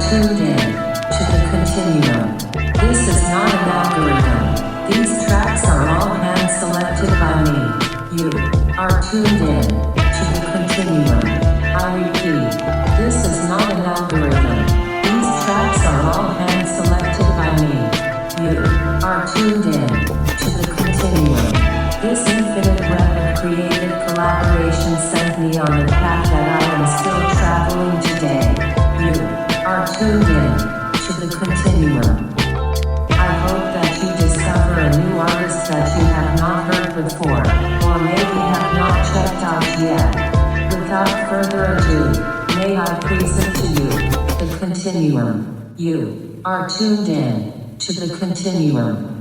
tuned in to the Continuum. This is not an algorithm. These tracks are all hand-selected by me. You are tuned in to the Continuum. I repeat, this is not an algorithm. These tracks are all hand-selected by me. You are tuned in to the Continuum. This infinite web of creative collaboration sent me on a path that I am still traveling today. You are tuned in to the Continuum. I hope that you discover a new artist that you have not heard before, or maybe have not checked out yet. Without further ado, may I present to you the Continuum. You are tuned in to the Continuum.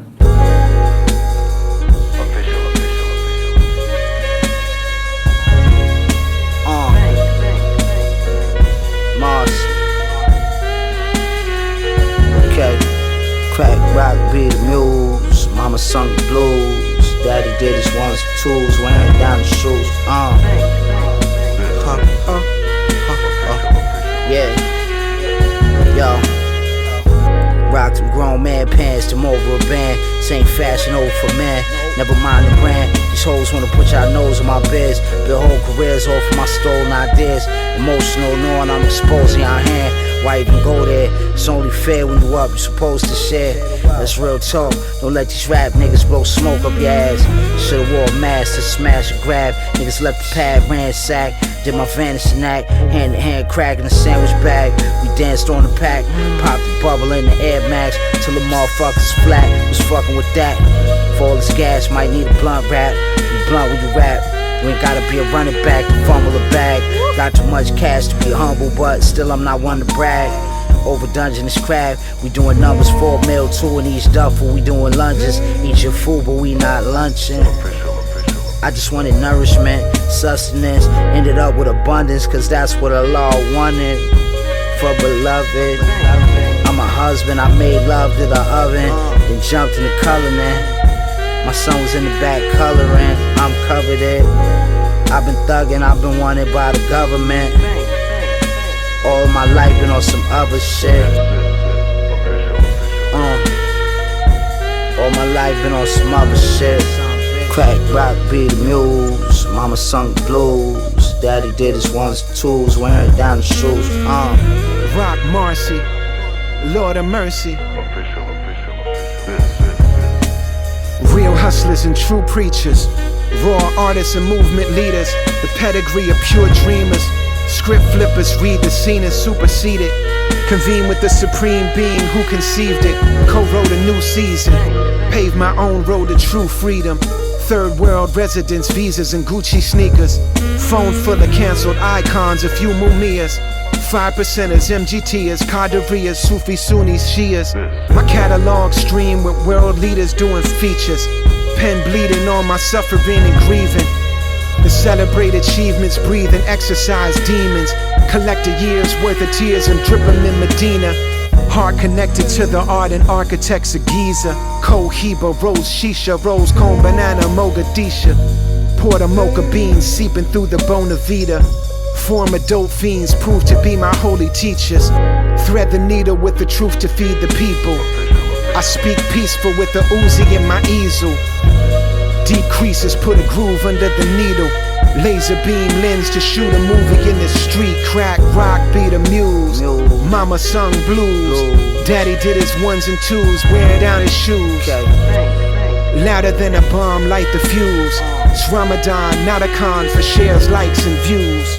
Crack, rock, be the muse. Mama sung the blues. Daddy did his ones and twos, wearing down the shoes. Yeah. Yo. Rock them grown man pants, them over a band. Same fashion over for man. Never mind the brand. These hoes wanna put y'all nose in my biz. Build whole careers off of my stolen ideas. Emotional knowing I'm exposing your hand. Why even go there? It's only fair when you up, you're supposed to share. That's real talk. Don't let these rap niggas blow smoke up your ass. Should've wore a mask to smash or grab. Niggas left the pad ransack. Did my vanishing act. Hand to hand crack in the sandwich bag. We danced on the pack. Popped the bubble in the Air Max. Till the motherfuckers flat. Was fucking with that. For all this gas, might need a blunt rap. You blunt when you rap. You ain't gotta be a running back to fumble a bag. Got too much cash to be humble, but still I'm not one to brag. Over Dungeness crab, we doing numbers 4 mil, 2 in each duffel. We doing lunges, eat your food, but we not lunching. I just wanted nourishment, sustenance. Ended up with abundance, cause that's what Allah wanted. For beloved, I'm a husband, I made love to the oven, then jumped in the coloring. My son was in the back coloring, I'm covered it. I've been thugging, I've been wanted by the government. All my life been on some other shit. All my life been on some other shit. Crack, rock, be the muse. Mama sung the blues. Daddy did his ones and twos, wearing down the shoes. Rock Marcy, Lord of mercy. Real hustlers and true preachers, raw artists and movement leaders, the pedigree of pure dreamers. Script flippers read the scene and supersede it. Convene with the supreme being who conceived it. Co-wrote a new season, paved my own road to true freedom. Third world residents, visas and Gucci sneakers. Phone full of cancelled icons, a few Mumias. 5%ers, MGTers, Qadiriyas, Sufi Sunnis, Shias. My catalog stream with world leaders doing features. Pen bleeding on my suffering and grieving. To celebrate achievements, breathe and exercise demons. Collect a year's worth of tears and drip them in Medina. Heart connected to the art and architects of Giza. Cohiba, Rose Shisha, Rose Cone, Banana, Mogadisha. Porta mocha beans seeping through the Bona Vita. Former dope fiends prove to be my holy teachers. Thread the needle with the truth to feed the people. I speak peaceful with the Uzi in my easel. Deep creases put a groove under the needle. Laser beam lens to shoot a movie in the street. Crack, rock, be the muse. Mama sung blues. Daddy did his ones and twos, wearing down his shoes. Louder than a bomb, light the fuse. It's Ramadan, not a con for shares, likes and views.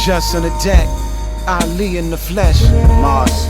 Just on the deck, Ali in the flesh. Mars.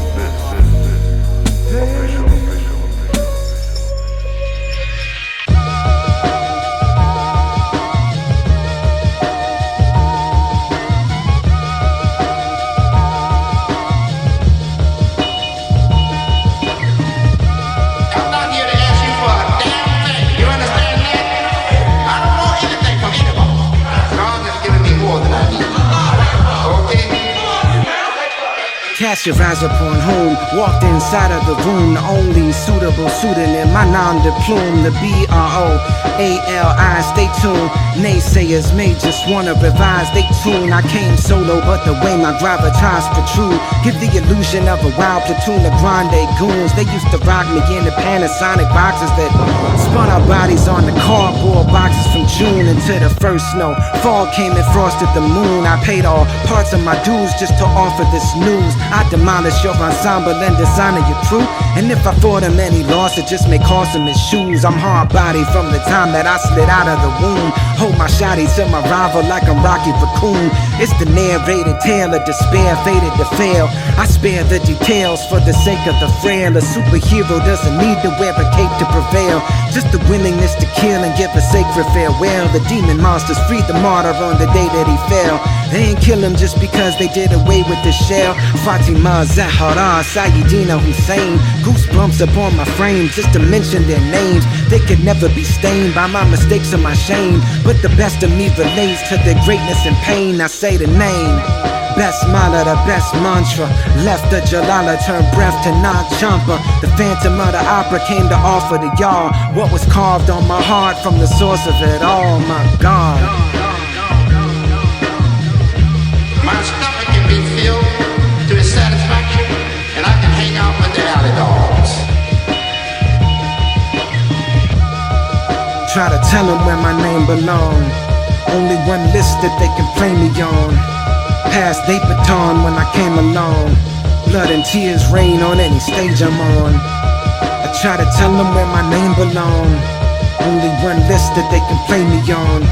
Cast your eyes upon whom walked inside of the room. The only suitable pseudonym, my nom de plume, the B-R-O-A-L-I. Stay tuned, naysayers may just wanna revise. They tune, I came solo, but the way my gravitas protrude give the illusion of a wild platoon of grande goons. They used to rock me in the Panasonic boxes that spun our bodies on the cardboard boxes from June into the first snow. Fall came and frosted the moon. I paid all parts of my dues just to offer this news. I demolish your ensemble and dishonor your crew. And if I fought him and he lost, it just may cost him his shoes. I'm hard-bodied from the time that I slid out of the womb. Hold my shotty to my rival like I'm Rocky Raccoon. It's the narrated tale of despair, fated to fail. I spare the details for the sake of the frail. A superhero doesn't need to wear a cape to prevail. Just the willingness to kill and give a sacred farewell. The demon monsters freed the martyr on the day that he fell. They ain't kill him just because they did away with the shell. Fatima, Zahara, Sayyidina Hussein. Goosebumps upon my frame just to mention their names. They could never be stained by my mistakes or my shame. But the best of me relates to their greatness and pain. I say the name. Best mala, the best mantra. Left the Jalala, turned breath to Nag Champa. The Phantom of the Opera came to offer to y'all what was carved on my heart from the source of it all, my God. My stomach can be filled to its satisfaction, and I can hang out with the alley dogs. Try to tell them where my name belong. Only one list that they can play me on. Passed they baton when I came along. Blood and tears rain on any stage I'm on. I try to tell them where my name belong. Only one list that they can play me on.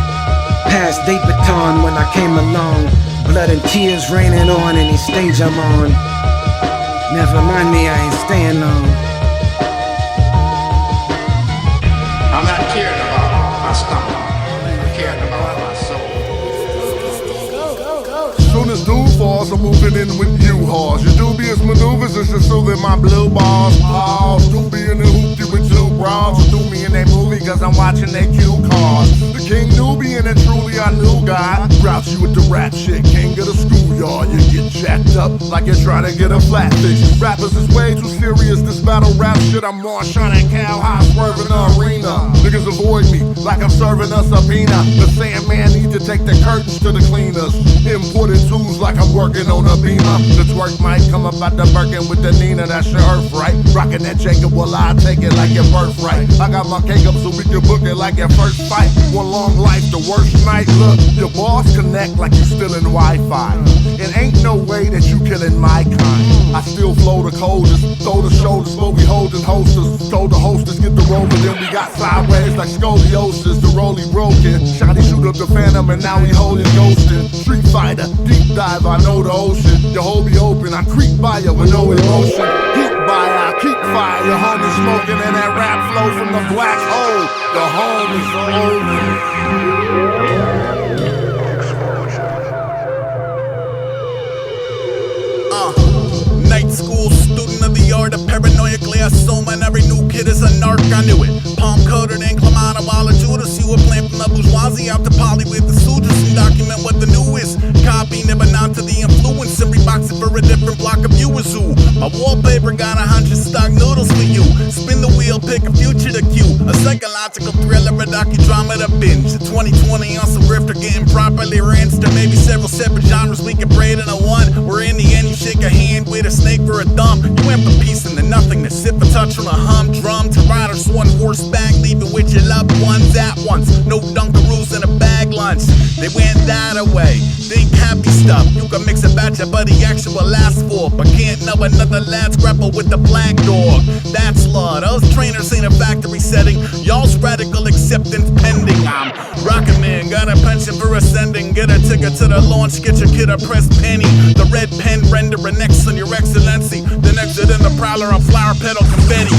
Passed they baton when I came along. Blood and tears raining on any stage I'm on. Never mind me, I ain't staying long. I'm not caring about my stomach. I'm caring about my soul. Soon as doom falls, I'm moving in with U-Hauls. Your dubious maneuvers is just so that my blue balls pause. Doobie in the hoopty with two bras. Do me in that movie cause I'm watching that cue cards. The King Nubian and truly a new guy. Grouch you with the rap shit, king of the schoolyard. You get jacked up like you're trying to get a flat fix. Rappers is way too serious, this battle rap shit. I'm more shining cow high swerving the arena. Niggas avoid me like I'm serving a subpoena. The Sandman need to take the curtains to the cleaners. Imported tools like I'm working on a beamer. The twerk might come up out the Birkin with the Nina, that's your earth, right? Rockin' that Jacob, well I take it like your birthright. I got my cake up so we can book it like your first fight. One long life, the worst night. Look, your boss connect like you still in Wi-Fi. It ain't no way that you killing my kind. I still flow the coldest, throw the shoulders, what we holding hosters. Told the hostess get the rover, then we got sideways like scoliosis. The rollie broken, Shotty shoot up the Phantom and now he holding ghosting. Street fighter, deep dive, I know the ocean. Your hole be open, I creep by you with no emotion. Heat by, I keep fire. Your homie smoking in that rap flow from the black hole. The home is over. Night school student of the art of paranoia, glioblastoma, and every new kid is a narc, I knew it. Palm coated in Clemana while a Judas, you were playing from the bourgeoisie out to poly with the soldiers and document what the new is. Copy, never known to the influence and rebox it for a different block of viewers who. My wallpaper got 100 stock noodles for you. Spin the wheel, pick a future to cue. A psychological thriller, a docudrama to binge. A 2020 on some grifter getting properly rinsed. Or maybe several separate genres we can braid into one. Where in the end you shake a hand with a snake for a thumb. You went from peace into nothingness. Sip a touch from a humdrum to riders one horseback, leaving with your loved ones at once. No Dunkaroos in a bag lunch. They went that away. Think happy stuff. You can mix a batch of buddy actual last for, but can't know another lad's grapple with the black dog. That's law. Those trainers ain't a factory setting. Y'all's radical acceptance pending. I'm rockin' man, got a pension for ascending. Get a ticket to the launch, get your kid a pressed penny. The red pen render an X on your excellency. Then exit in the prowler on flower petal confetti.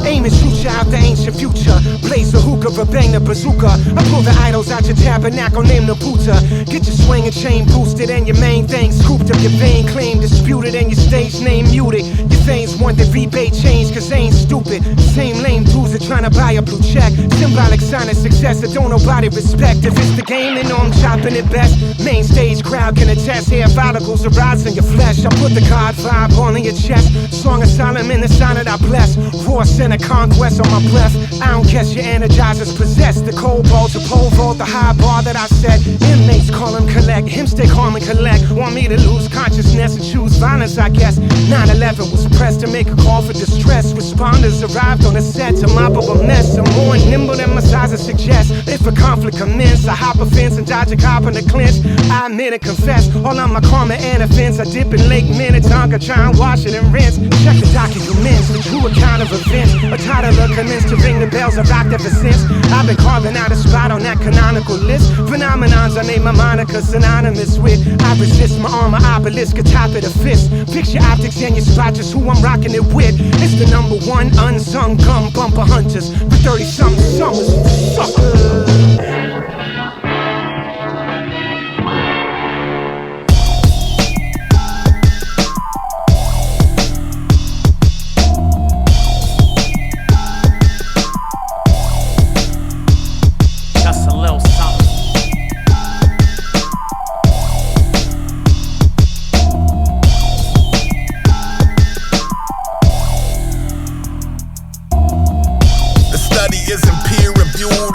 Aim and shoot you out the ancient future. Blaze a hookah, or bang the bazooka. I pull the idol shadows out your tabernacle, name the Buddha. Get your swing and chain boosted and your main thing scooped up, your vain claim disputed and your stage name muted. Your things want the rebate change cause they ain't stupid. Same lame bruiser trying to buy a blue check. Symbolic sign of success that don't nobody respect. If it's the game, then know I'm chopping it best. Main stage crowd can attest. Hair follicles arise in your flesh. I put the God vibe on in your chest. Song of Solomon, the sign that I bless. Raw center conquest on my breath. I don't guess your energizers possess the cold ball to pole vault, the high bar that I set. Inmates call him collect, him stay calm and collect. Want me to lose consciousness and choose violence, I guess. 9/11 was pressed to make a call for distress. Responders arrived on the set to mop up a mess. I'm more nimble than my size would suggest. If a conflict commence, I hop a fence and dodge a cop in the clinch. I admit and confess all of my karma and offense. I dip in Lake Minnetonka, try and wash it and rinse. Check the documents, the true account of events. A toddler commenced to ring the bells, I rocked ever since. I've been carving out a spot on that canonical list. Phenomenons I made my moniker synonymous with. I resist my armor obelisk, a top of the fist. Picture optics and you spot just who I'm rocking it with. It's the #1 unsung gum bumper hunters for 30-something summers. Sucker.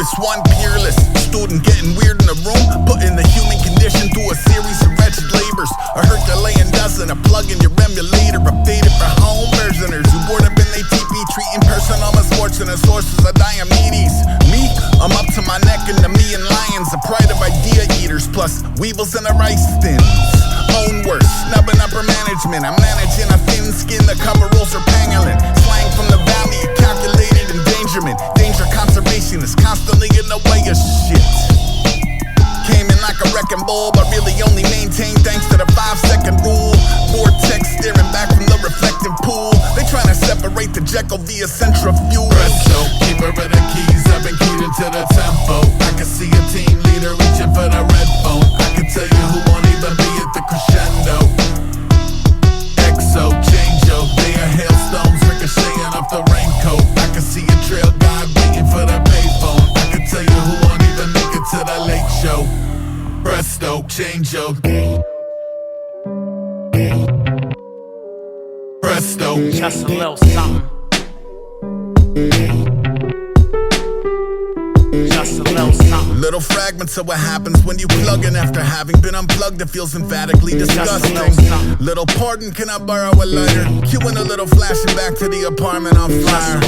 It's one peerless student getting weird in the room, putting the human condition through a series of wretched labors. A Herculean dozen, a plug in your emulator, updated for home versioners who board up in they TP, treating personal misfortune as sources of Diomedes. Me, I'm up to my neck in the me and lions, a pride of idea eaters, plus weevils and the rice thins. Own worse, snubbing upper management. I'm managing a thin skin, the cover rolls are pangolin. Slang from the valley, a calculated endangerment. Danger conservation is constantly in the way of shit. Came in like a wrecking ball, but really only maintained thanks to the 5-second rule. Vortex staring back from the reflecting pool. They trying to separate the Jekyll via centrifuge. Presto, keeper of the keys, I've been keyed into the tempo. I can see a team leader reaching for the red phone. I can tell you who won't even be at the crescendo. XO, change-o, they are hailstones ricocheting off the raincoat. I can see a trail guide waiting for the payphone. I can tell you who won't even make it to the late show. Presto, change-o. Presto, just a little something. Just a little something. Little fragments of what happens when you plug in after having been unplugged. It feels emphatically disgusting. Little pardon, can I borrow a lighter? Cueing a little flashing back to the apartment on fire.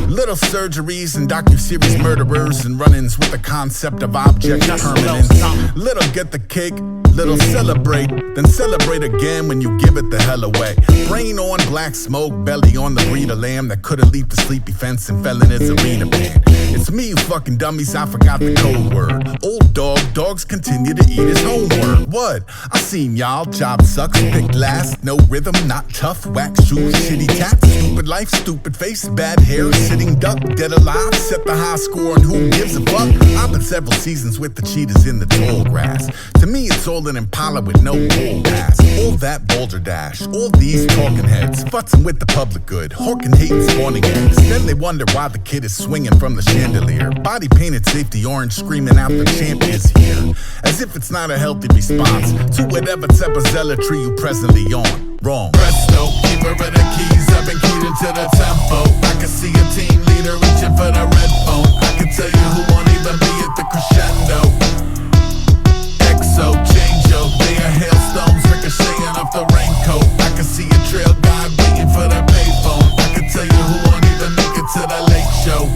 Little surgeries and docu-series murderers and run-ins with the concept of object permanence. Little get the cake, little celebrate, then celebrate again when you give it the hell away. Brain on black smoke, belly on the breed of lamb that couldn't leap the sleepy fence and fell in its arena pan. It's me, you fucking dummies, I forgot the code word. Old dog, dogs continue to eat his homework. What? I seen y'all, job sucks, picked last, no rhythm, not tough, whack shoes, shitty tats, stupid life, stupid face, bad hair, sitting duck, dead alive, set the high score on who gives a fuck. I've been several seasons with the cheetahs in the tall grass. To me, it's all an Impala with no bull ass. All that boulder dash, all these talking heads, futzing with the public good, hawking hate and spawning eggs. Then they wonder why the kid is swinging from the chandelier, body painted safety orange, screaming out the champ is here, as if it's not a healthy response to whatever type of zealotry you presently on. Wrong. Presto, keeper of the keys, I've been keyed into the tempo. I can see a team leader reaching for the red phone. I can tell you who won't even be at the crescendo. XO, change-o, they are hailstones ricocheting off the raincoat. I can see a trail guide waiting for the payphone. I can tell you who won't even make it to the late show.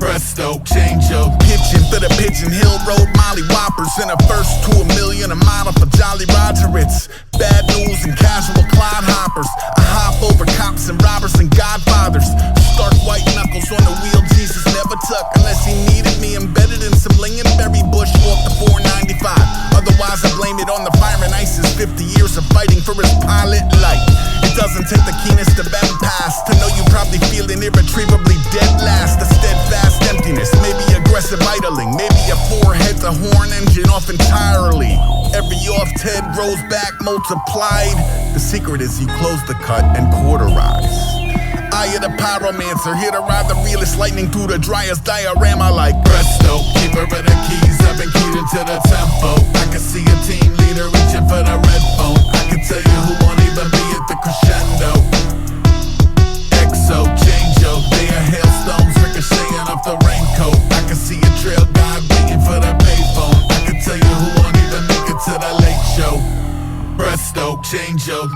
Presto, change-o, pitching through the Pigeon Hill Road, Molly Whoppers in a first to a million, a model for Jolly Roger. It's bad news and casual Clyde hoppers. I hop over cops and robbers and godfathers. Stark white knuckles on the wheel, Jesus never took unless he needed me, embedded in some lingonberry bush off the 495. Otherwise I blame it on the fireman ISIS 50 years of fighting for his pilot light. It doesn't take the keenest of empaths to know you probably feeling irretrievably dead last. A steadfast emptiness, maybe aggressive idling, maybe a forehead the horn engine off entirely. Every off-head grows back multiplied. The secret is you close the cut and cauterize. Eye of the pyromancer, here to ride the realest lightning through the driest diorama like Presto, keeper of the keys, I've been keyed into the tempo. I can see a team leader reaching for the red phone. I can tell you who won't even be at the crescendo. XO, change-o, they are hailstones ricocheting off the raincoat. I can see a trail guy waiting for the payphone. I can tell you who won't even make it to the late show. Presto, change-o.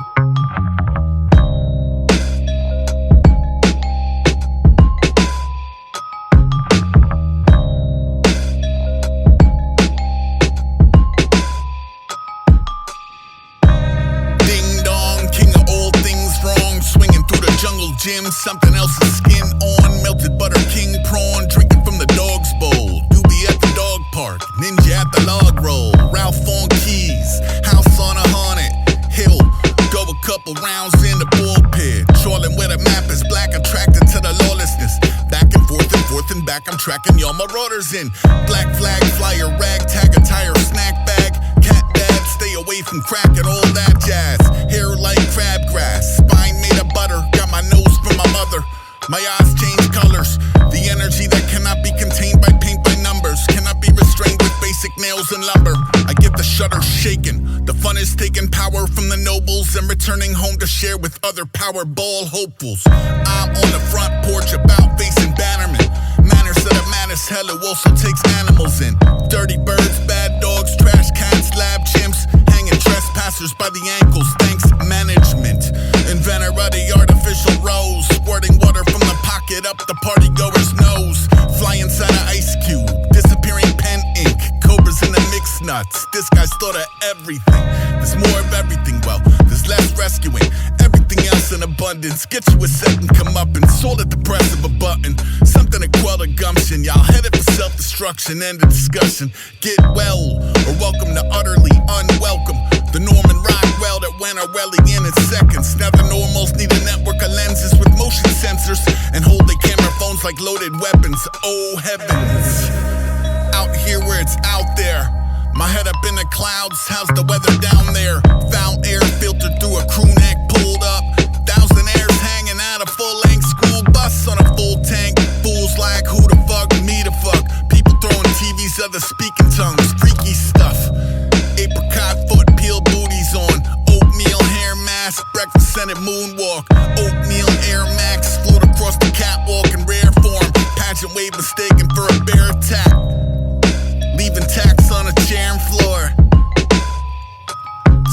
Something else's skin on, melted butter king prawn, drinking from the dog's bowl. Doobie at the dog park, ninja at the log roll. Ralph on keys, house on a haunted hill. Go a couple rounds in the bullpen. Trolling where the map is black, attracted to the lawlessness. Back and forth and back, I'm tracking y'all marauders in. Black flag, flyer, rag, tag, attire, snack bag. Cat dad, stay away from crack and all that jazz. Hair like crabgrass, spine made of butter. Got my nose from my mother. My eyes change colors. The energy that cannot be contained by paint by numbers cannot be restrained with basic nails and lumber. I get the shutter shaken. The fun is taking power from the nobles and returning home to share with other Powerball hopefuls. I'm on the front porch about facing bannermen. Manners that are mad as hell, who also takes animals in. Dirty birds, bad dogs, trash cats, lab chimps, hanging trespassers by the ankles. Thanks management. Inventor of the artificial rose, squirting water from the pocket up the party goer's nose. Fly inside an ice cube, disappearing pen ink, cobras in the mix nuts. This guy's thought of everything. There's more of everything, well, there's less rescuing. Everything else in abundance. Get you a second come up and sold at the press of a button. Something to quell the gumption. Y'all headed for self-destruction. End of discussion. Get well, or welcome to utterly unwelcome. The Norman Rockwell that went Orwellian in seconds. Now the normals need a network of lenses with motion sensors and hold their camera phones like loaded weapons. Oh heavens. Out here where it's out there. My head up in the clouds, how's the weather down there? Foul air filtered through a crew neck pulled up. 1,000 airs hanging out a full-length school bus on a full tank. Fools like who the fuck, me the fuck. People throwing TVs, other speaking tongues, freaky stuff. Apricot foot, peel booties on. Oatmeal hair mask, breakfast scented moonwalk. Oatmeal Air Max, float across the catwalk in rare form. Pageant wave mistaken for a bear attack. Leaving tacks on a chair and floor.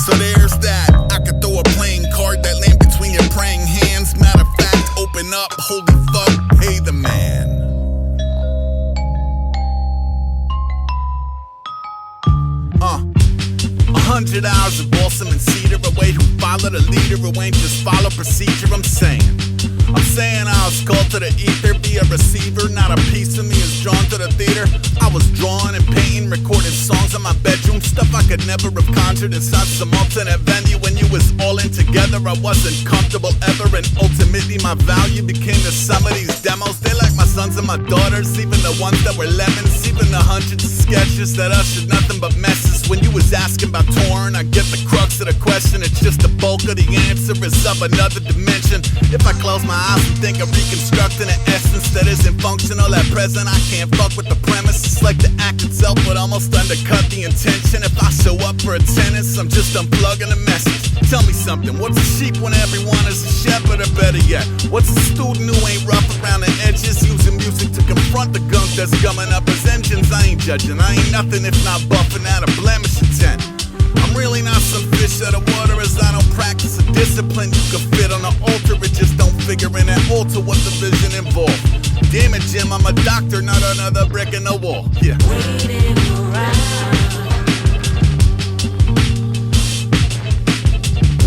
So there's that. I could throw a playing card that land between your praying hands. Matter of fact, open up, holy fuck, pay the man. 100 hours of balsam and cedar away who follow the leader who ain't just follow procedure. I'm saying I was called to the ether, be a receiver. Not a piece of me is drawn to the theater. I was drawing and painting, recording songs in my bedroom. Stuff I could never have conjured inside some alternate venue. When you was all in together, I wasn't comfortable ever. And ultimately my value became the sum of these demos. They like my sons and my daughters, even the ones that were lemons. Even the hundreds of sketches that ushered nothing but messes. When you was asking about torn, I get the crux of the question. It's just the bulk of the answer is of another dimension. If I close my eyes and think of reconstructing an essence that isn't functional at present, I can't fuck with the premise. It's like the act itself would almost undercut the intention. If I show up for attendance, I'm just unplugging the message. Tell me something, what's a sheep when everyone is a shepherd? Or better yet, what's a student who ain't rough around the edges, using music to confront the gunk that's gumming up his engines? I ain't judging, I ain't nothing if not buffing out a blemish intent. I'm really not some fish out of water, as I don't practice a discipline you can fit on the altar. It just don't figure in that altar what the vision involved. Damn it, Jim, I'm a doctor, not another brick in the wall. Yeah. Waiting around.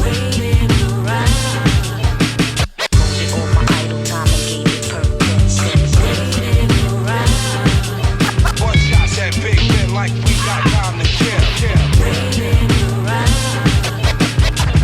Waiting around. Molded all my idle time and gave it purpose. Waiting around. One shots at Big Ben like we got time to kill. Waiting around.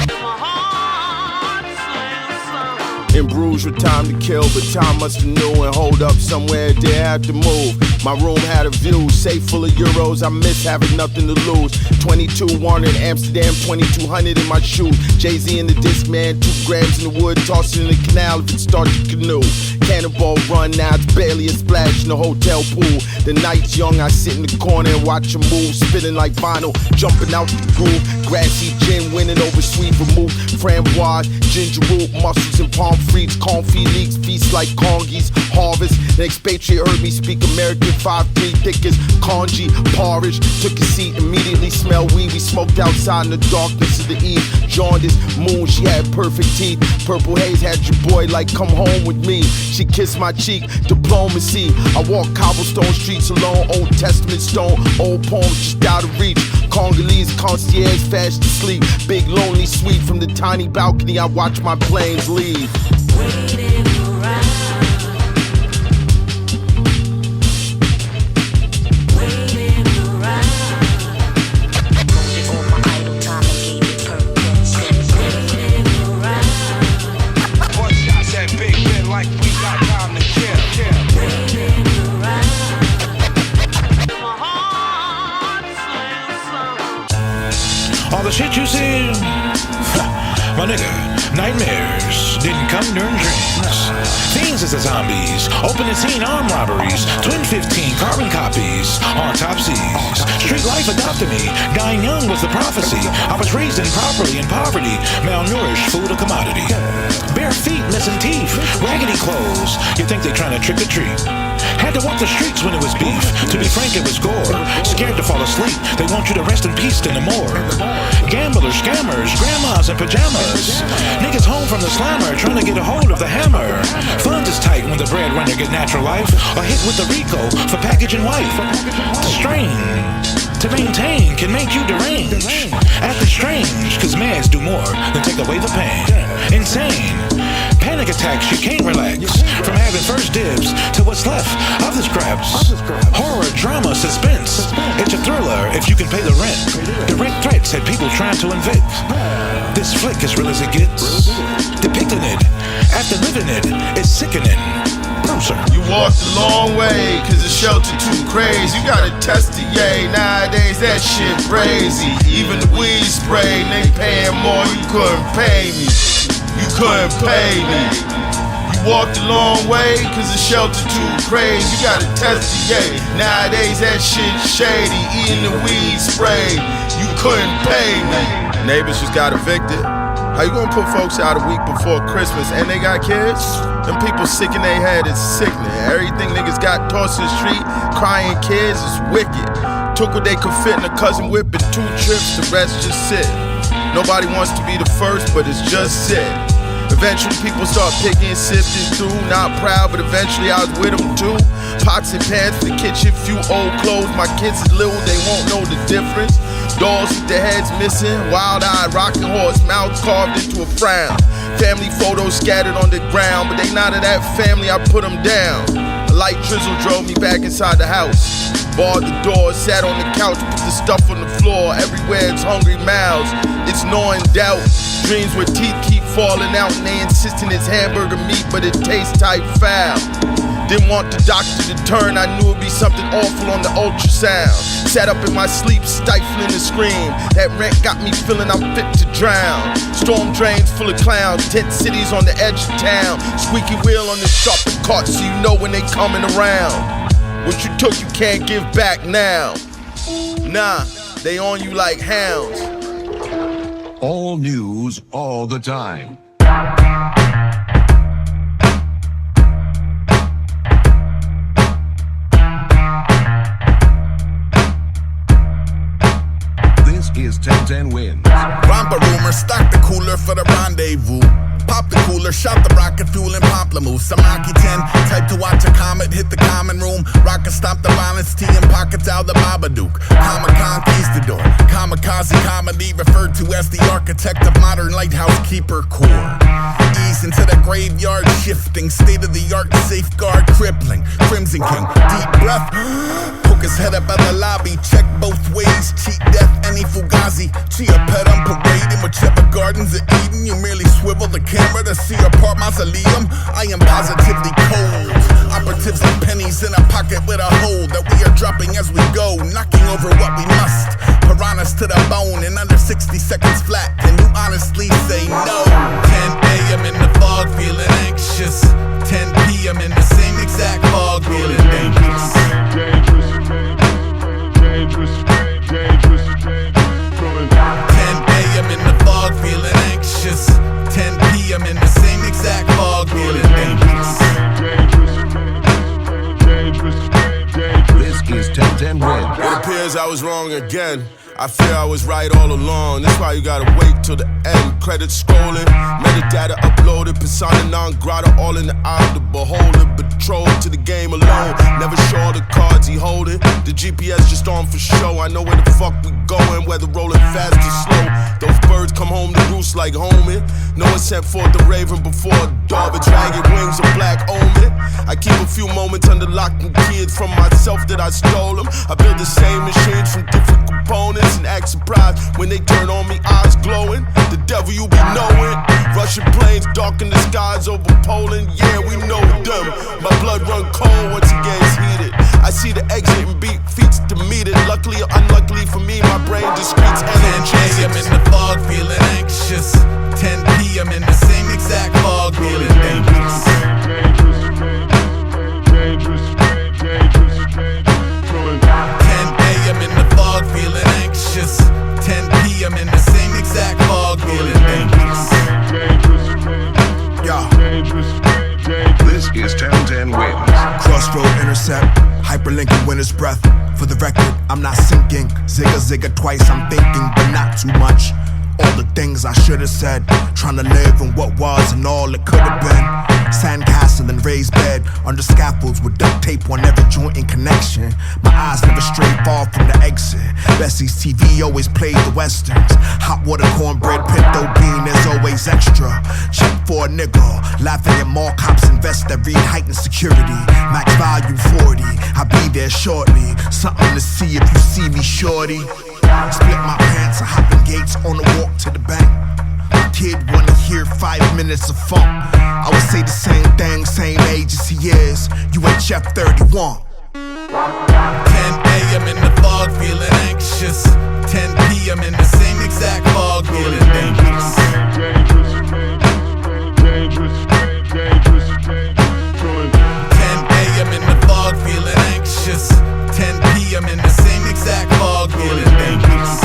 My heart slams some. In Bruges with time to kill, but time must have knew and hold up somewhere they had to move. My room had a view, safe full of euros. I miss having nothing to lose. 22 wanted Amsterdam, 2200 in my shoes. Jay-Z in the disc man, 2 grams in the wood, tossed in the canal if it starts to canoe. Cannonball run, now it's barely a splash in the hotel pool. The night's young, I sit in the corner and watch them move, spinning like vinyl, jumping out the groove. Grassy gin winning over sweet vermouth, framboise, ginger root, mussels and palm frites, confit leaks, feast like congies, harvest. The expatriate heard me speak American 5-3 thick as congee, porridge. Took a seat, immediately smelled weed. We smoked outside in the darkness of the eve. Jaundice, moon, she had perfect teeth. Purple haze had your boy like come home with me. She kissed my cheek, diplomacy. I walk cobblestone streets alone, Old Testament stone, old poems just out of reach. Congolese concierge fast asleep. Big lonely suite from the tiny balcony. I watch my planes leave. Waiting around. Waiting around. Molded all my idle time and gave it purpose. Waiting around. One shots at Big Ben like we got time to kill. Waiting around. All the shit you see, my nigga, nightmares didn't come during dreams. Fiends is the zombies, opening scene armed robberies, twin 15 carbon copies, autopsies. Street life adopted me, dying young was the prophecy. I was raised improperly in poverty, malnourished, food a commodity. Bare feet, missing teeth, raggedy clothes. You think they trying to trick or treat? Had to walk the streets when it was beef. To be frank, it was gore. Scared to fall asleep. They want you to rest in peace in the morgue. Gamblers, scammers, grandmas in pajamas. Niggas home from the slammer, trying to get a hold of the hammer. Funds is tight when the breadwinner get natural life, or hit with the RICO for packaging wife. The strain to maintain can make you deranged. Acting strange, cause meds do more than take away the pain. Insane. Panic attacks, you can't relax. From having first dibs to what's left of the scraps. Horror, drama, suspense. It's a thriller if you can pay the rent. Direct threats had people trying to invent. This flick as real as it gets. Depicting it, after living it, it's sickening. No, sir. You walked a long way, cause the shelter too crazy. You gotta test it, yay. Nowadays that shit crazy. Even the weed spray, they paying more, you couldn't pay me. You couldn't pay me. You walked a long way, cause the shelter too crazy. You gotta test it, yay. Nowadays that shit shady. Eating the weed spray, you couldn't pay me. Neighbors just got evicted. How you gonna put folks out a week before Christmas and they got kids? Them people sick in their head, it's sickening. Everything niggas got tossed in the street, crying kids is wicked. Took what they could fit in a cousin whip in 2 trips, the rest just sit. Nobody wants to be the first, but it's just sit. Eventually people start picking, sifting through. Not proud, but eventually I was with them too. Pots and pans for the kitchen, few old clothes. My kids is little, they won't know the difference. Dolls with their heads missing, wild-eyed rocking horse, mouths carved into a frown. Family photos scattered on the ground, but they not of that family, I put them down. A light drizzle drove me back inside the house. Barred the door, sat on the couch, put the stuff on the floor. Everywhere it's hungry mouths, it's gnawing doubt. Dreams where teeth keep falling out and they insisting it's hamburger meat, but it tastes type foul. Didn't want the doctor to turn, I knew it'd be something awful on the ultrasound. Sat up in my sleep, stifling a scream. That rent got me feeling I'm fit to drown. Storm drains full of clowns, tent cities on the edge of town. Squeaky wheel on the shopping cart so you know when they coming around. What you took you can't give back now. Nah, they on you like hounds. All news, all the time. This is 1010 Wins. Romper rumor, stock the cooler for the rendezvous. Pop the cooler, shot the rocket fuel and pamplemousse. I'm Rocky 10, type to watch a comet hit the common room. Rocket stop the violence, tea and pockets out the Babadook. Comic conquistador, kamikaze comedy referred to as the architect of modern lighthouse keeper core. Ease into the graveyard shifting, state of the art safeguard crippling. Crimson King, deep breath. focus, head up at the lobby. Check both ways, cheat death, any fugazi. Chia pet on parade in whichever gardens of Eden. You merely swivel the camera to see your part mausoleum. I am positively cold. Operatives like pennies in a pocket with a hole that we are dropping as we go, knocking over what we must. Piranhas to the bone in under 60 seconds flat. Can you honestly say no? 10 a.m. in the fog, feeling anxious. 10 p.m. in the same exact fog, feeling dangerous. 10 a.m. in the fog, feeling anxious. 10 p.m. in the same exact fog, feeling dangerous. This is 1010 Win. It appears I was wrong again. I fear I was right all along. That's why you gotta wait till the end. Credits scrolling, metadata uploaded, persona non grata, all in the eye of the beholder. Betrothed to the game alone, never sure the cards he holding. The GPS just on for show. I know where the fuck we going, whether rolling fast or slow. Those birds come home to roost like homing. No one sent forth the raven before a dog with dragging wings of black omen. I keep a few moments under lock and key from myself that I stole them. I build the same machines from different components and act surprised when they turn on me, eyes glowing. The devil you be knowing. Russian planes darken the skies over Poland. Yeah, we know them. My blood run cold once it gets heated. I see the exit and beat feet to meet it. Luckily or unluckily for me, my brain discretes energy. 10 a.m. in the fog, feeling anxious. 10 p.m. in the same exact fog, feeling dangerous. 10 a.m. in the fog, feeling anxious. 10 p.m. in the same exact fog, feeling dangerous. Yeah. This is 1010 Wins. Crossroad intercept, hyperlinking winner's breath. For the record, I'm not sinking. Zigga zigga twice, I'm thinking, but not too much. All the things I should have said, trying to live in what was and all it could have been. Sandcastle and raised bed, under scaffolds with duct tape on every joint in connection. My eyes never stray far from the exit. Bessie's TV always played the westerns. Hot water, cornbread, pinto bean is always extra. Check for a nigga, laughing at mall cops and vests that read heightened security. Max value 40, I'll be there shortly. Something to see if you see me, shorty. Split my pants and hopping gates on the walk to the bank. My kid wanna hear 5 minutes of funk. I would say the same thing, same age as he is. UHF 31. 10 a.m. in the fog, feeling anxious. 10 p.m. in the same exact fog, feeling dangerous. 10 a.m. in the fog, feeling anxious. 10 p.m. in the same exact fog, feeling dangerous.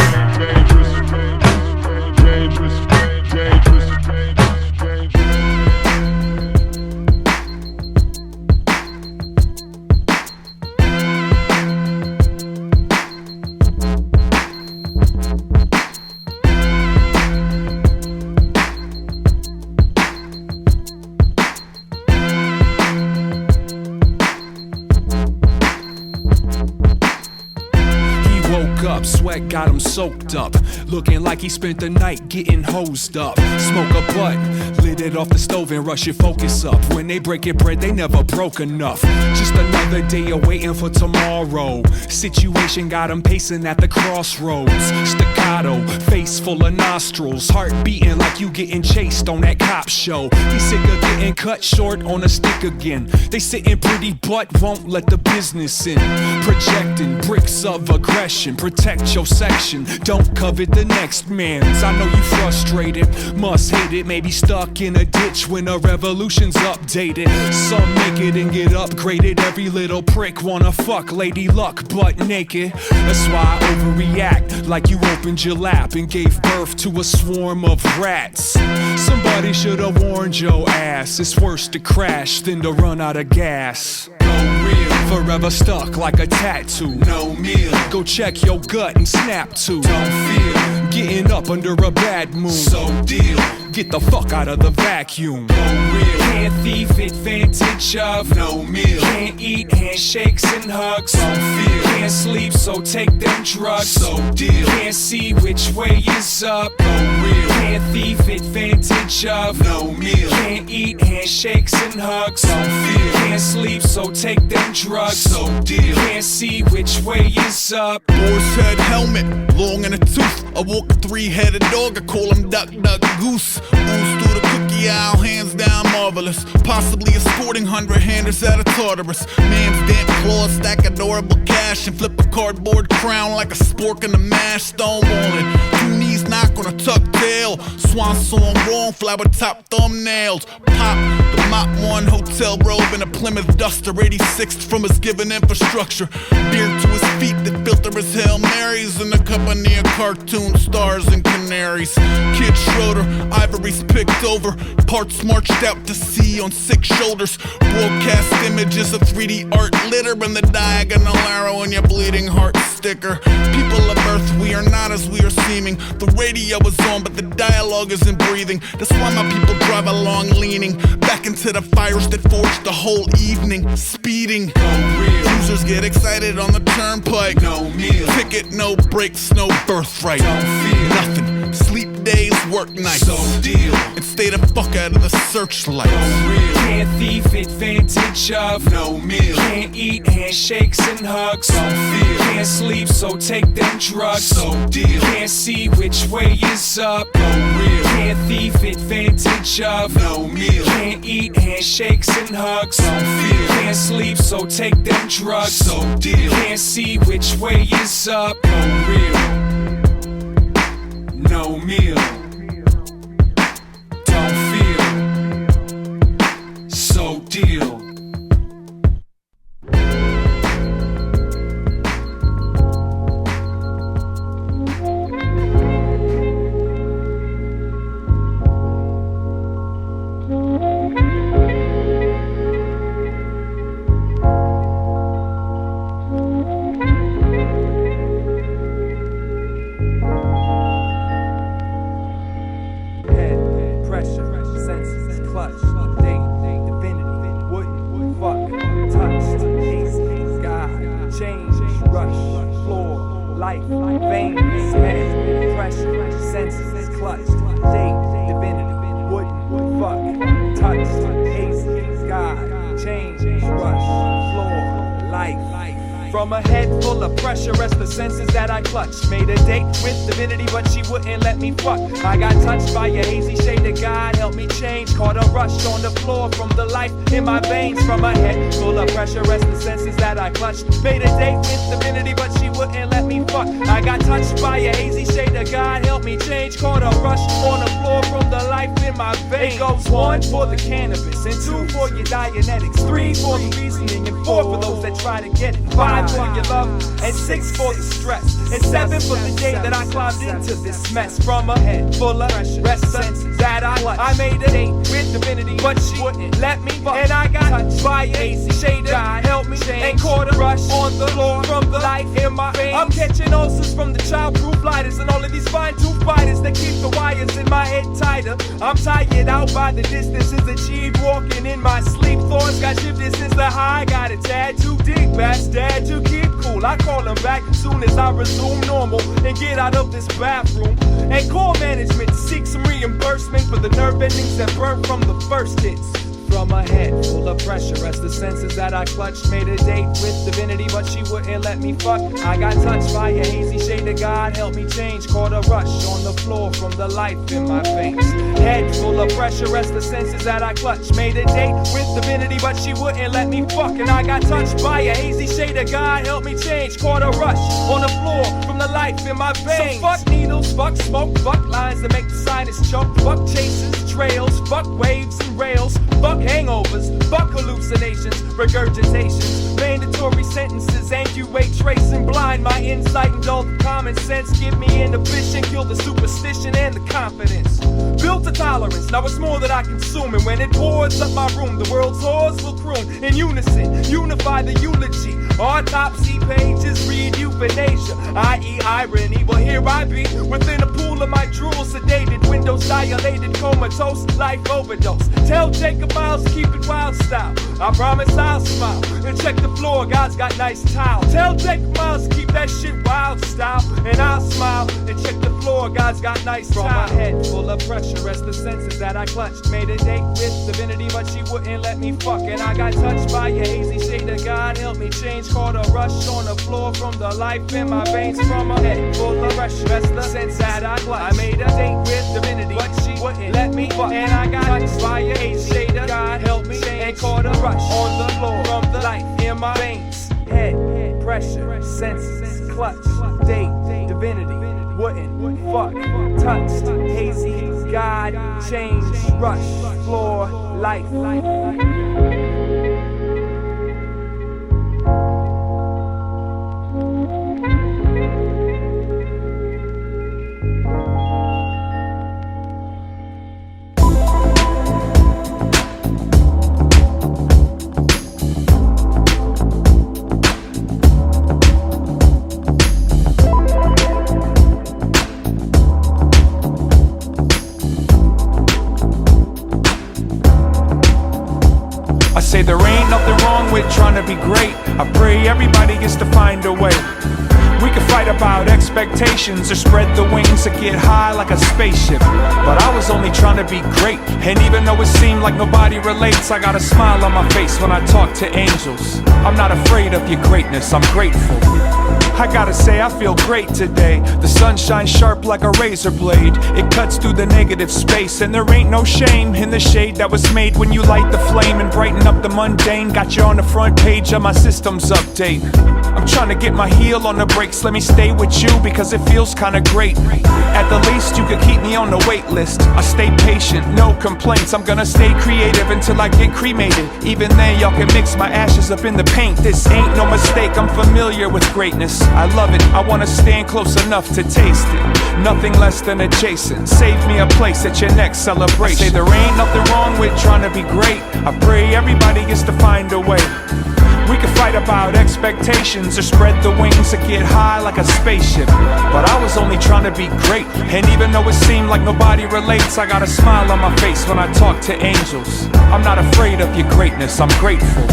Sweat got him soaked up, looking like he spent the night getting hosed up. Smoke a butt, lit it off the stove and rush your focus up. When they break your bread, they never broke enough. Just another day of waiting for tomorrow. Situation got him pacing at the crossroads. Staccato, face full of nostrils, heart beating like you getting chased on that cop show. He's sick of getting cut short on a stick again. They sitting pretty but won't let the business in. Projecting bricks of aggression, protect your section, don't covet the next man's. I know you frustrated, must hate it, maybe stuck in a ditch when a revolution's updated. Some make it and get upgraded, every little prick wanna fuck Lady Luck butt naked. That's why I overreact, like you opened your lap and gave birth to a swarm of rats. Somebody should've warned your ass, it's worse to crash than to run out of gas. Go real, forever stuck like a tattoo. No meal, go check your gut and snap to. Don't feel, getting up under a bad moon. So deal, Get the fuck out of the vacuum. No real. Can't thief advantage of. No meal. Can't eat handshakes and hugs. Don't feel. Can't sleep, so take them drugs. So deal. Can't see which way is up. No real. Can't thief advantage of. No meal. Can't eat handshakes and hugs. Don't feel. Can't sleep, so take them drugs. So deal. Can't see which way is up. Boar's head helmet, long in a tooth. I walk a three-headed dog, I call him Duck Duck Goose. Ooze through the cookie aisle, hands down marvelous. Possibly escorting 100-handers out of Tartarus. Man's damp claws stack adorable cash and flip a cardboard crown like a spork in a mash. Stonewalling, two knees knock on a tucked tail. Swan song wrong, flower top thumbnails. Pop the Mop 1 hotel robe in a Plymouth Duster, 86th from his given infrastructure. Beard to his feet that filter his Hail Marys in the company of cartoon stars and canaries. Kid Schroeder, ivories picked over, parts marched out to sea on sick shoulders. Broadcast images of 3D art litter and the diagonal arrow in your bleeding heart sticker. People of Earth, we are not as we are seeming. The radio is on, but the dialogue isn't breathing. That's why my people drive along leaning back into the fires that forged the whole evening. Speeding. No real. Users get excited on the turnpike. No meal. Ticket, no breaks, no birthright. Don't feel nothing. Sleep days, work nights. So deal. And stay the fuck out of the searchlights. No real. Can't thief advantage of. No meal. Can't eat handshakes and hugs. Don't feel. Can't sleep, so take them drugs. So deal. Can't see which way is up. No real. Can't thief advantage of. No meal. Can't eat handshakes and hugs. Don't feel. Can't sleep, so take them drugs. So deal. Can't see which way is up. No real. No meal. Don't feel. So deal. From a head full of pressure as the senses that I clutched. Made a date with divinity, but she wouldn't let me fuck. I got touched by a hazy shade of God, help me change. Caught a rush on the floor from the life in my veins. From a head full of pressure as the senses that I clutched. Made a date with divinity, but she wouldn't let me fuck. I got touched by a hazy shade of God, help me change. Caught a rush on the floor from the life in my veins. It goes 1 for the cannabis, and 2 for your Dianetics, 3 for the reasoning, and 4 for those that try to get it. 5 for your love, and 6 for the stress, and 7 for the day that I climbed into this mess. From a head full of rest senses that I made a date with divinity, but she wouldn't let me fuck. And I got touched by a hazy shade of God, help me change. And caught a rush on the floor from the life in my veins. I'm catching ulcers from the childproof lighters and all of these fine-tooth fighters that keep the wires in my head tighter. I'm tired out by the distances achieved, walking in my sleep. Thoughts got shifted since the high, got a tad too deep. Best dad to keep cool. I call him back soon as I resume normal and get out of this bathroom. And call management to seek some reimbursement for the nerve endings that burnt from the first hits. From a head full of pressure as the senses that I clutched. Made a date with divinity, but she wouldn't let me fuck. I got touched by a hazy shade of God, help me change. Caught a rush on the floor from the life in my veins. Head full of pressure as the senses that I clutched. Made a date with divinity, but she wouldn't let me fuck. And I got touched by a hazy shade of God, help me change. Caught a rush on the floor from the life in my veins. So fuck needles, fuck smoke, fuck lines that make the sinus choke. Fuck chases, trails, fuck waves and rails. Fuck hangovers, fuck hallucinations, regurgitations, mandatory sentences, anguate, tracing blind my insight and dull the common sense. Give me inhibition, kill the superstition and the confidence. Built to tolerance, now it's more that I consume, and when it pours up my room, the world's whores will croon in unison. Unify the eulogy, autopsy pages read euthanasia, i.e. irony. Well, here I be within a pool of my drool, sedated, windows dilated, comatose, life overdose. Tell Jacob Miles to keep it wild style. I promise I'll smile and check the floor. God's got nice tile. Tell Jacob Miles to keep that shit wild style, and I'll smile and check the floor. God's got nice tile. From my head full of pressure as the senses that I clutched. Made a date with divinity, but she wouldn't let me fuck, and I got touched by a hazy shade of God. Help me change. Caught a rush on the floor from the life in my veins. From a head full of pressure as the sense that I clutched. I made a date with divinity, but she wouldn't let me fuck, and I got touched by a hazy shade of God. Help me change. And caught a rush on the floor from the life in my veins. Head pressure, senses, clutch, date, divinity, wouldn't fuck, touched, hazy, God, change, rush, floor, life. Say there ain't nothing wrong with trying to be great. I pray everybody gets to find a way. We can fight about expectations or spread the wings to get high like a spaceship, but I was only trying to be great. And even though it seemed like nobody relates, I got a smile on my face when I talk to angels. I'm not afraid of your greatness, I'm grateful. I gotta say I feel great today. The sun shines sharp like a razor blade. It cuts through the negative space, and there ain't no shame in the shade that was made when you light the flame and brighten up the mundane. Got you on the front page of my systems update. I'm trying to get my heel on the brakes. Let me stay with you because it feels kinda great. At the least you could keep me on the wait list. I stay patient, no complaints. I'm gonna stay creative until I get cremated. Even then y'all can mix my ashes up in the paint. This ain't no mistake, I'm familiar with greatness. I love it, I wanna stand close enough to taste it. Nothing less than adjacent. Save me a place at your next celebration. I say there ain't nothing wrong with trying to be great. I pray everybody gets to find a way. We can fight about expectations or spread the wings to get high like a spaceship, but I was only trying to be great. And even though it seemed like nobody relates, I got a smile on my face when I talk to angels. I'm not afraid of your greatness, I'm grateful.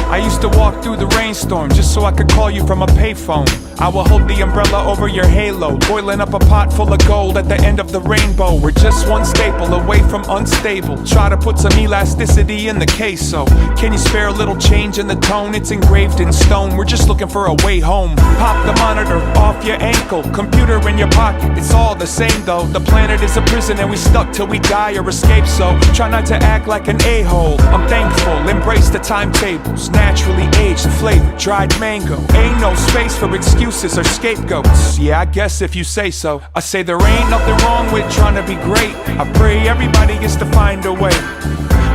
I used to walk through the rainstorm just so I could call you from a payphone. I will hold the umbrella over your halo, boiling up a pot full of gold at the end of the rainbow. We're just one staple away from unstable. Try to put some elasticity in the queso. Can you spare a little change in the tone? It's engraved in stone. We're just looking for a way home. Pop the monitor off your ankle, computer in your pocket. It's all the same though. The planet is a prison and we stuck till we die or escape. So try not to act like an a-hole. I'm thankful, embrace the timetables. Naturally aged flavor, dried mango. Ain't no space for excuses or scapegoats. Yeah, I guess if you say so. I say there ain't nothing wrong with trying to be great. I pray everybody gets to find a way.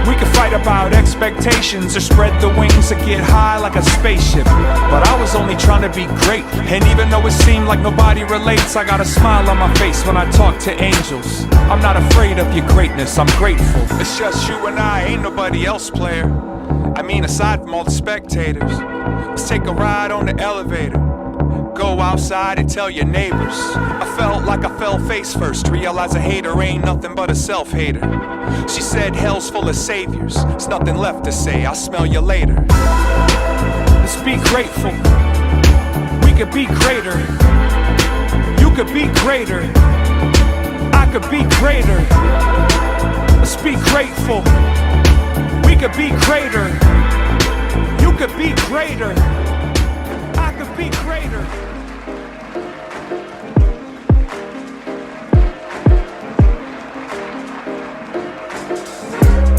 We can fight about expectations or spread the wings to get high like a spaceship, but I was only trying to be great. And even though it seemed like nobody relates, I got a smile on my face when I talk to angels. I'm not afraid of your greatness, I'm grateful. It's just you and I, ain't nobody else, player. I mean aside from all the spectators. Let's take a ride on the elevator. Go outside and tell your neighbors. I felt like I fell face first. Realize a hater ain't nothing but a self-hater. She said hell's full of saviors. There's nothing left to say, I'll smell you later. Let's be grateful. We could be greater. You could be greater. I could be greater. Let's be grateful. We could be greater. You could be greater. I could be greater.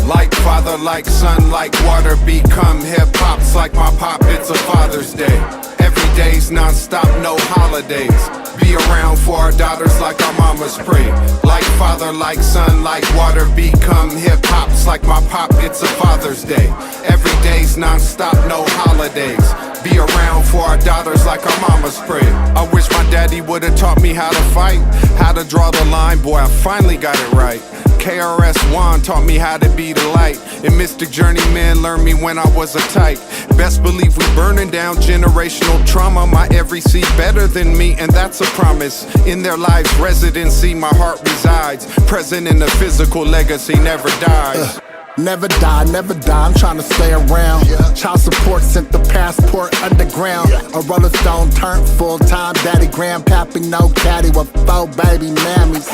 Like father, like son, like water, become hip-hop's like my pop, it's a Father's Day. Every day's non-stop, no holidays. Be around for our daughters like our mamas pray. Like father, like son, like water, become hip-hop's like my Pop, it's a Father's Day. Every day's non-stop, no holidays. Be around for our daughters like our mamas pray. I wish my daddy would've taught me how to fight, how to draw the line, boy, I finally got it right. KRS-One taught me how to be the light, and Mystic Journeyman learned me when I was a type. Best believe we burning down generational trauma. My every seed better than me, and that's a promise. In their lives residency, my heart resides. Present in the physical legacy never dies. Never die, I'm trying to stay around. Child support sent the passport underground. A Rolling Stone turned full-time daddy, grandpappy, no caddy with 4 baby mammies.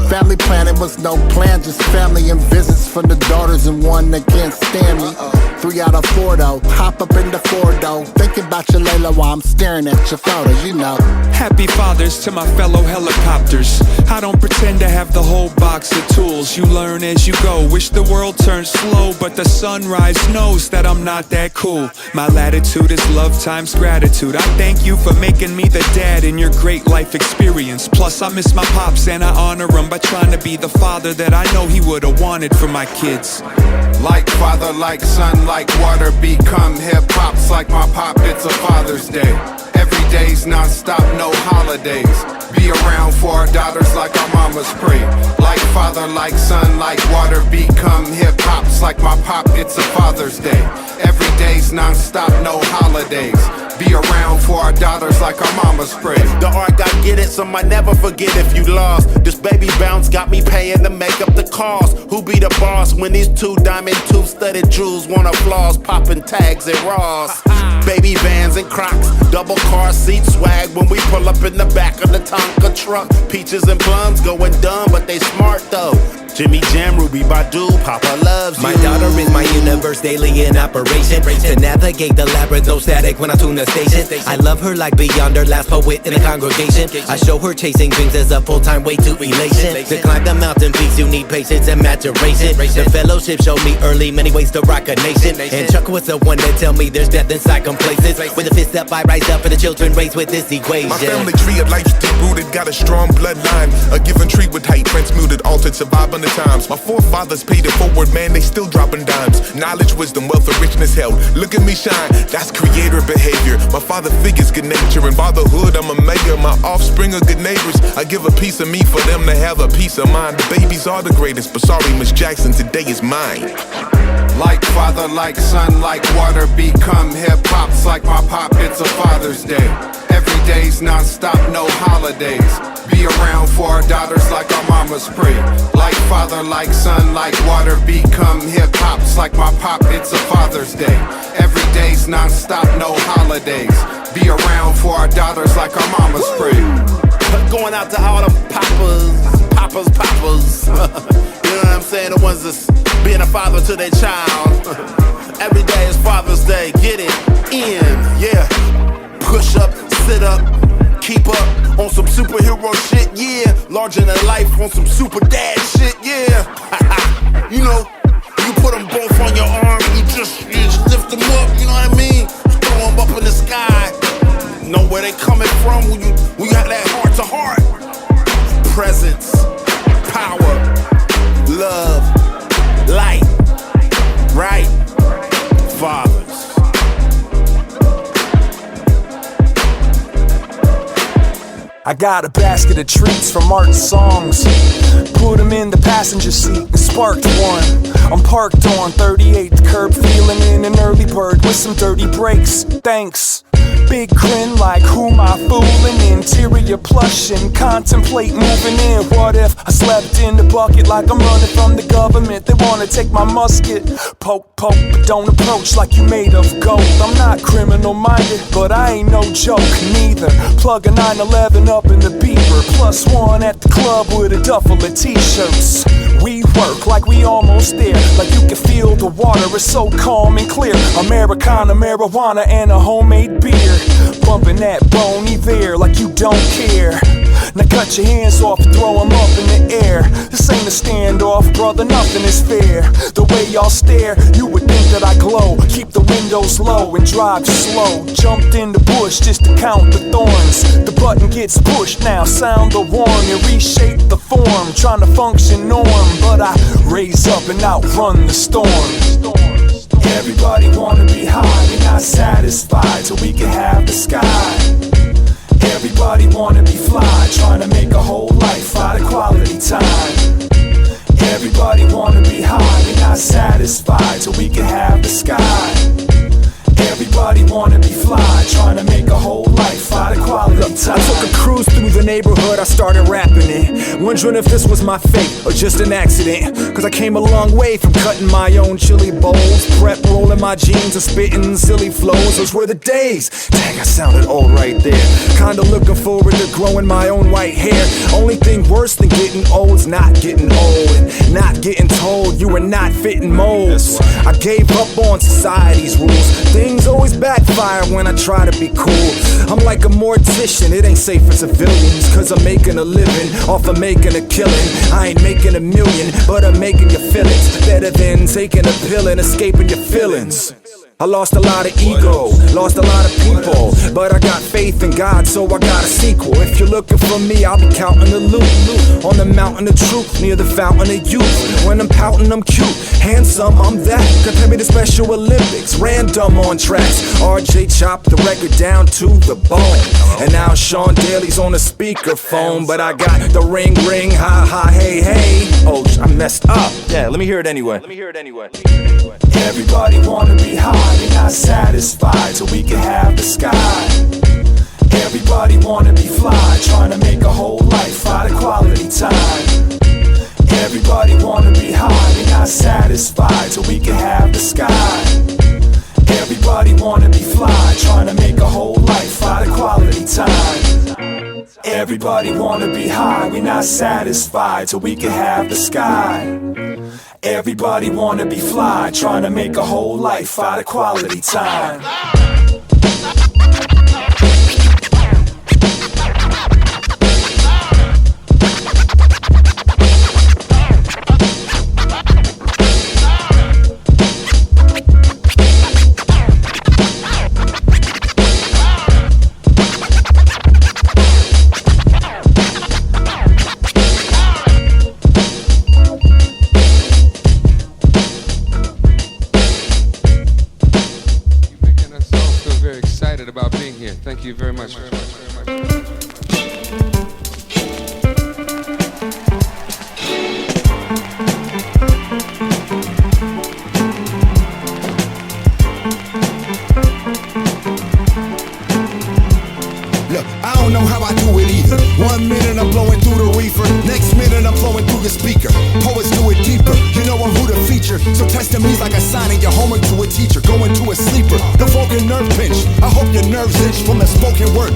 Family planning was no plan, just family and visits for the daughters and one that can't stand me. 3 out of 4 though, hop up in the 4 though. Thinking about your Layla while I'm staring at your photos, you know. Happy fathers to my fellow helicopters. I don't pretend to have the whole box of tools. You learn as you go. Wish the world turned slow, but the sunrise knows that I'm not that cool. My latitude is love times gratitude. I thank you for making me the dad in your great life experience. Plus I miss my pops and I honor him by trying to be the father that I know he would've wanted for my kids. Like father, like son, like water, become hip-hop's like my pop, it's a Father's Day. Every day's non-stop, no holidays. Be around for our daughters like our mamas pray. Like father, like son, like water, become hip-hop's like my pop, it's a Father's Day. Every day's non-stop, no holidays. Be around for our daughters like our mamas pray. The art got get it, so I never forget if you lost. This baby bounce got me paying to make up the cost. Who be the boss when these 2 diamond tooth-studded jewels wanna floss, popping tags at Ross? Baby vans and Crocs, double car seat swag when we pull up in the back of the Tonka truck. Peaches and plums going dumb, but they smart though. Jimmy Jam, Ruby Badu, Papa loves you. My daughter is my universe daily in operation. To navigate the labyrinth, no static when I tune the station. I love her like beyond her last poet in the congregation. I show her chasing dreams as a full-time way to elation. To climb the mountain peaks, you need patience and maturation. The fellowship showed me early many ways to rock a nation. And Chuck was the one that tell me there's death inside complacency. With a fist up, I rise up for the children raised with this equation. My family tree of life's deep-rooted, got a strong bloodline. A given tree with height, transmuted, altered, survive on the times. My forefathers paid it forward, man, they still dropping dimes. Knowledge, wisdom, wealth, and richness held. Look at me shine, that's creator behavior. My father figures good nature and fatherhood, I'm a mayor. My offspring are good neighbors. I give a piece of me for them to have a peace of mind. The babies are the greatest, but sorry, Miss Jackson, today is mine. Like father, like son, like water, become hip-hop's like my pop, it's a Father's Day. Every day's non-stop, no holidays. Be around for our daughters like our mamas pray. Like father, like son, like water, become hip-hop's like my pop, it's a Father's Day. Every day's non-stop, no holidays. Be around for our daughters like our mamas pray. Going out to all the papas. You know what I'm saying? The ones that's being a father to their child. Every day is Father's Day, get it in, yeah. Push up, sit up, keep up on some superhero shit, yeah. Larger than life on some super dad shit, yeah. You know, you put them both on your arm, you just lift them up, you know what I mean? Throw them up in the sky. Know where they coming from when you have that heart to heart. Presence, power, love, light, right, fathers. I got a basket of treats from art and songs. Put them in the passenger seat and sparked one. I'm parked on 38th curb, feeling in an early bird with some dirty brakes. Thanks. Big grin like who am I fooling? Interior plush and contemplate moving in. What if I slept in the bucket like I'm running from the government? They wanna take my musket. Poke, but don't approach like you made of gold. I'm not criminal minded, but I ain't no joke neither. Plug a 911 up in the beeper. +1 at the club with a duffel of t-shirts. We work like we almost there. Like you can feel the water is so calm and clear. Americana, marijuana, and a homemade beer. Bumping that Bon Iver like you don't care. Now cut your hands off and throw them up in the air. This ain't a standoff, brother, nothing is fair. The way y'all stare, you would think that I glow. Keep the windows low and drive slow. Jumped in the bush just to count the thorns. The button gets pushed, now sound the warn and reshape the form. Trying to function norm, but I raise up and outrun the storm. Everybody wanna be high, we're not satisfied till we can have the sky. Everybody wanna be fly, trying to make a whole life out of quality time. Everybody wanna be high, we're not satisfied till we can have the sky. Everybody wanna be fly, trying to make a whole life out of quality time. I took a cruise through the neighborhood, I started rapping it, wondering if this was my fate or just an accident. Cause I came a long way from cutting my own chili bowls, prep rolling my jeans and spitting silly flows. Those were the days, dang, I sounded old right there. Kinda looking forward to growing my own white hair. Only thing worse than getting old's not getting old and not getting told you were not fitting molds. I gave up on society's rules. Things always backfire when I try to be cool. I'm like a mortician, it ain't safe for civilians. Cause I'm making a living off of making a killing. I ain't making a million, but I'm making your feelings better than taking a pill and escaping your feelings. I lost a lot of ego, lost a lot of people, but I got faith in God, so I got a sequel. If you're looking for me, I'll be counting the loot on the mountain of truth, near the fountain of youth. When I'm pouting, I'm cute, handsome, I'm that. Compare me to Special Olympics, random on tracks. RJ chopped the record down to the bone, and now Sean Daly's on the speakerphone. But I got the ring, ring, ha ha, hey hey. Oh, I messed up. Yeah, let me hear it anyway. Everybody wanna be high, we're not satisfied till we can have the sky. Everybody wanna be fly, trying to make a whole life out of quality time. Everybody wanna be high, we're not satisfied till we can have the sky. Everybody wanna be fly, trying to make a whole life out of quality time. Everybody wanna be high, we're not satisfied till we can have the sky. Everybody wanna be fly, trying to make a whole life out of quality time. About being here. Thank you very much. Look, I don't know how I do it either. 1 minute I'm blowing through the reefer, next minute I'm flowing through the speaker. Poets do it deeper, you know I'm who to feature. So testing me's like assigning your homework to a teacher, going to a sleeper. The broken nerve pinch, I hope your nerves itch from the spoken word.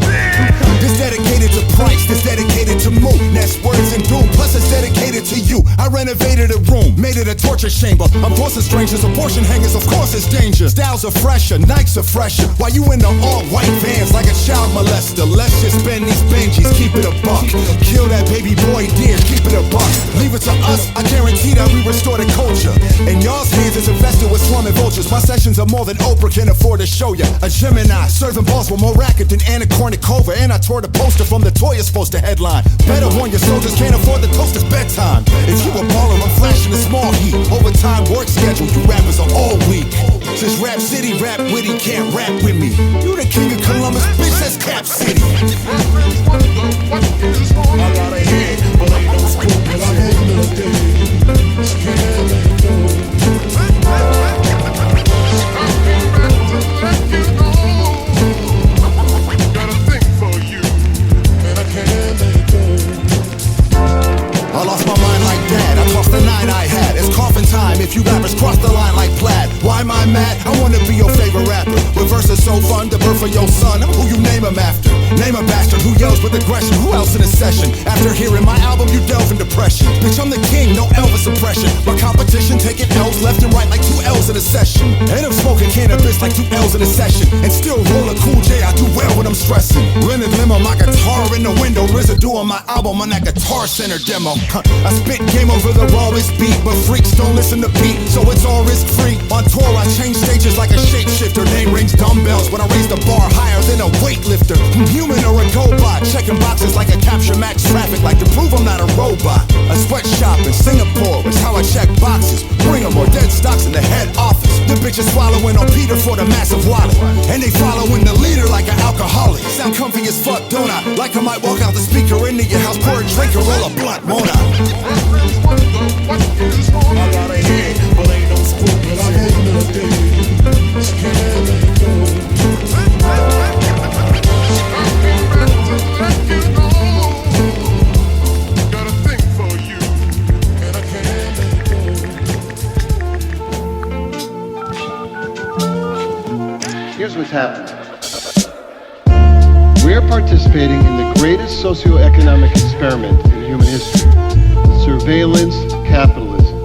This dedicated to Price, this dedicated to Moo. That's words and doom, plus it's dedicated to you. I renovated a room, made it a torture chamber. I'm forcing strangers, abortion hangers, of course it's danger. Styles are fresher, nights are fresher. While you in the all-white vans like a child molester. Let's just spend these Benjis, keep it a buck. Kill that baby boy deer, keep it a buck. Leave it to us, I guarantee that we restore the culture. In y'all's hands it's infested with slumming vultures. My sessions are more than Oprah can afford to show ya. A Gemini, serving balls with more racket than Anna Kournikova. And I tore the poster from the toy you're supposed to headline. Better warn your soldiers, can't afford the toast, it's bedtime. If you a baller, I'm flashing a small heat. Overtime work schedule, you rappers are all weak. Since Rap City, rap witty, can't rap with me. You the king of Columbus, bitch, that's Cap City. I gotta hear, but I don't school, but I ain't no day. Got a thing for you, and I can't let go. I lost my mind like that, I tossed the 9 I had. It's coffin time if you rappers cross the line like plaid. Why am I mad? I wanna be your favorite rapper. With verses so fun, the birth of your son, I'm who you name him after. Name a bastard who yells with aggression. Who else in a session? After hearing my album, you delve in depression. Bitch, I'm the king, no Elvis impression. My competition taking L's left and right like 2 L's in a session. And I'm smoking cannabis like 2 L's in a session. And still roll a cool J, I do well when I'm stressing. Rented limo, my guitar in the window. Residue on my album on that Guitar Center demo. I spit game over the rawest beat, but freaks don't listen to beat, so it's all risk free. On tour, I change stages like a shapeshifter. Name rings dumbbells when I raise the bar higher than a weightlifter. I'm human or a GoBot, checking boxes like a Capture Max traffic, like to prove I'm not a robot. A sweatshop in Singapore is how I check boxes. Bring 'em or dead stocks in the head office. The bitches swallowing on Peter for the massive wallet, and they following the leader like an alcoholic. Sound comfy as fuck, don't I? Like I might walk out the speaker into your house, pour a drink or roll a blunt, won't I? I got a head, but ain't no screw, but I ain't nothing. Here's what's happening. We're participating in the greatest socioeconomic experiment in human history: surveillance capitalism.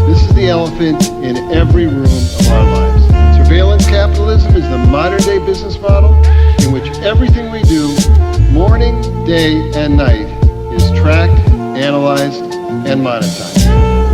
This is the elephant in every room of our lives. Surveillance capitalism is the modern-day business model in which everything we do, morning, day, and night, is tracked, analyzed, and monetized.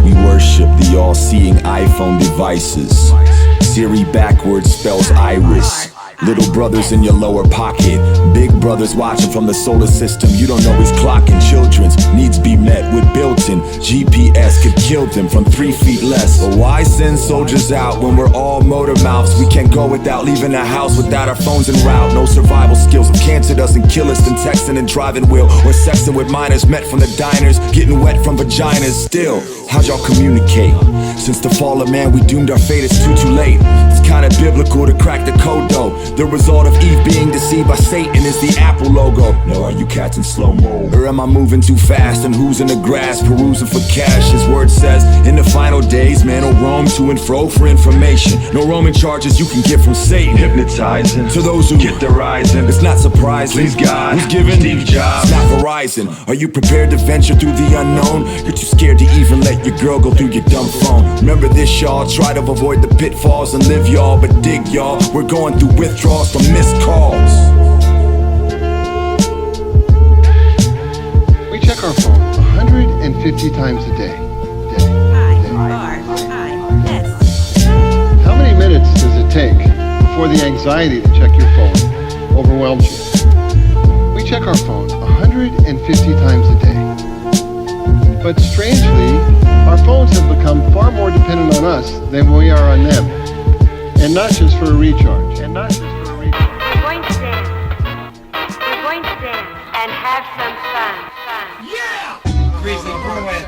We worship the all-seeing iPhone devices. Siri backwards spells iris. Little brothers in your lower pocket, big brothers watching from the solar system. You don't know he's clocking. Children's needs be met with built-in GPS could kill them from 3 feet less. But why send soldiers out when we're all motor mouths? We can't go without leaving the house without our phones en route. No survival skills, cancer doesn't kill us than texting and driving wheel, or sexing with minors met from the diners, getting wet from vaginas. Still, how'd y'all communicate? Since the fall of man, we doomed our fate. It's too late. It's kinda biblical to crack the code though. The result of Eve being deceived by Satan is the Apple logo. Now are you cats in slow-mo? Or am I moving too fast? And who's in the grass perusing for cash? His word says, in the final days, man will roam to and fro for information. No roaming charges you can get from Satan. Hypnotizing to those who get the rising. It's not surprising. Please God, who's giving Steve Jobs? It's not Verizon. Are you prepared to venture through the unknown? You're too scared to even let your girl go through your dumb phone. Remember this, y'all. Try to avoid the pitfalls and live, y'all. But dig, y'all. We're going through withdrawals from missed calls. We check our phone 150 times a day. How many minutes does it take before the anxiety to check your phone overwhelms you? We check our phone 150 times a day. But strangely, our phones have become far more dependent on us than we are on them. And not just for a recharge. We're going to dance. We're going to dance and have some fun. Yeah! Grizzly Bruin.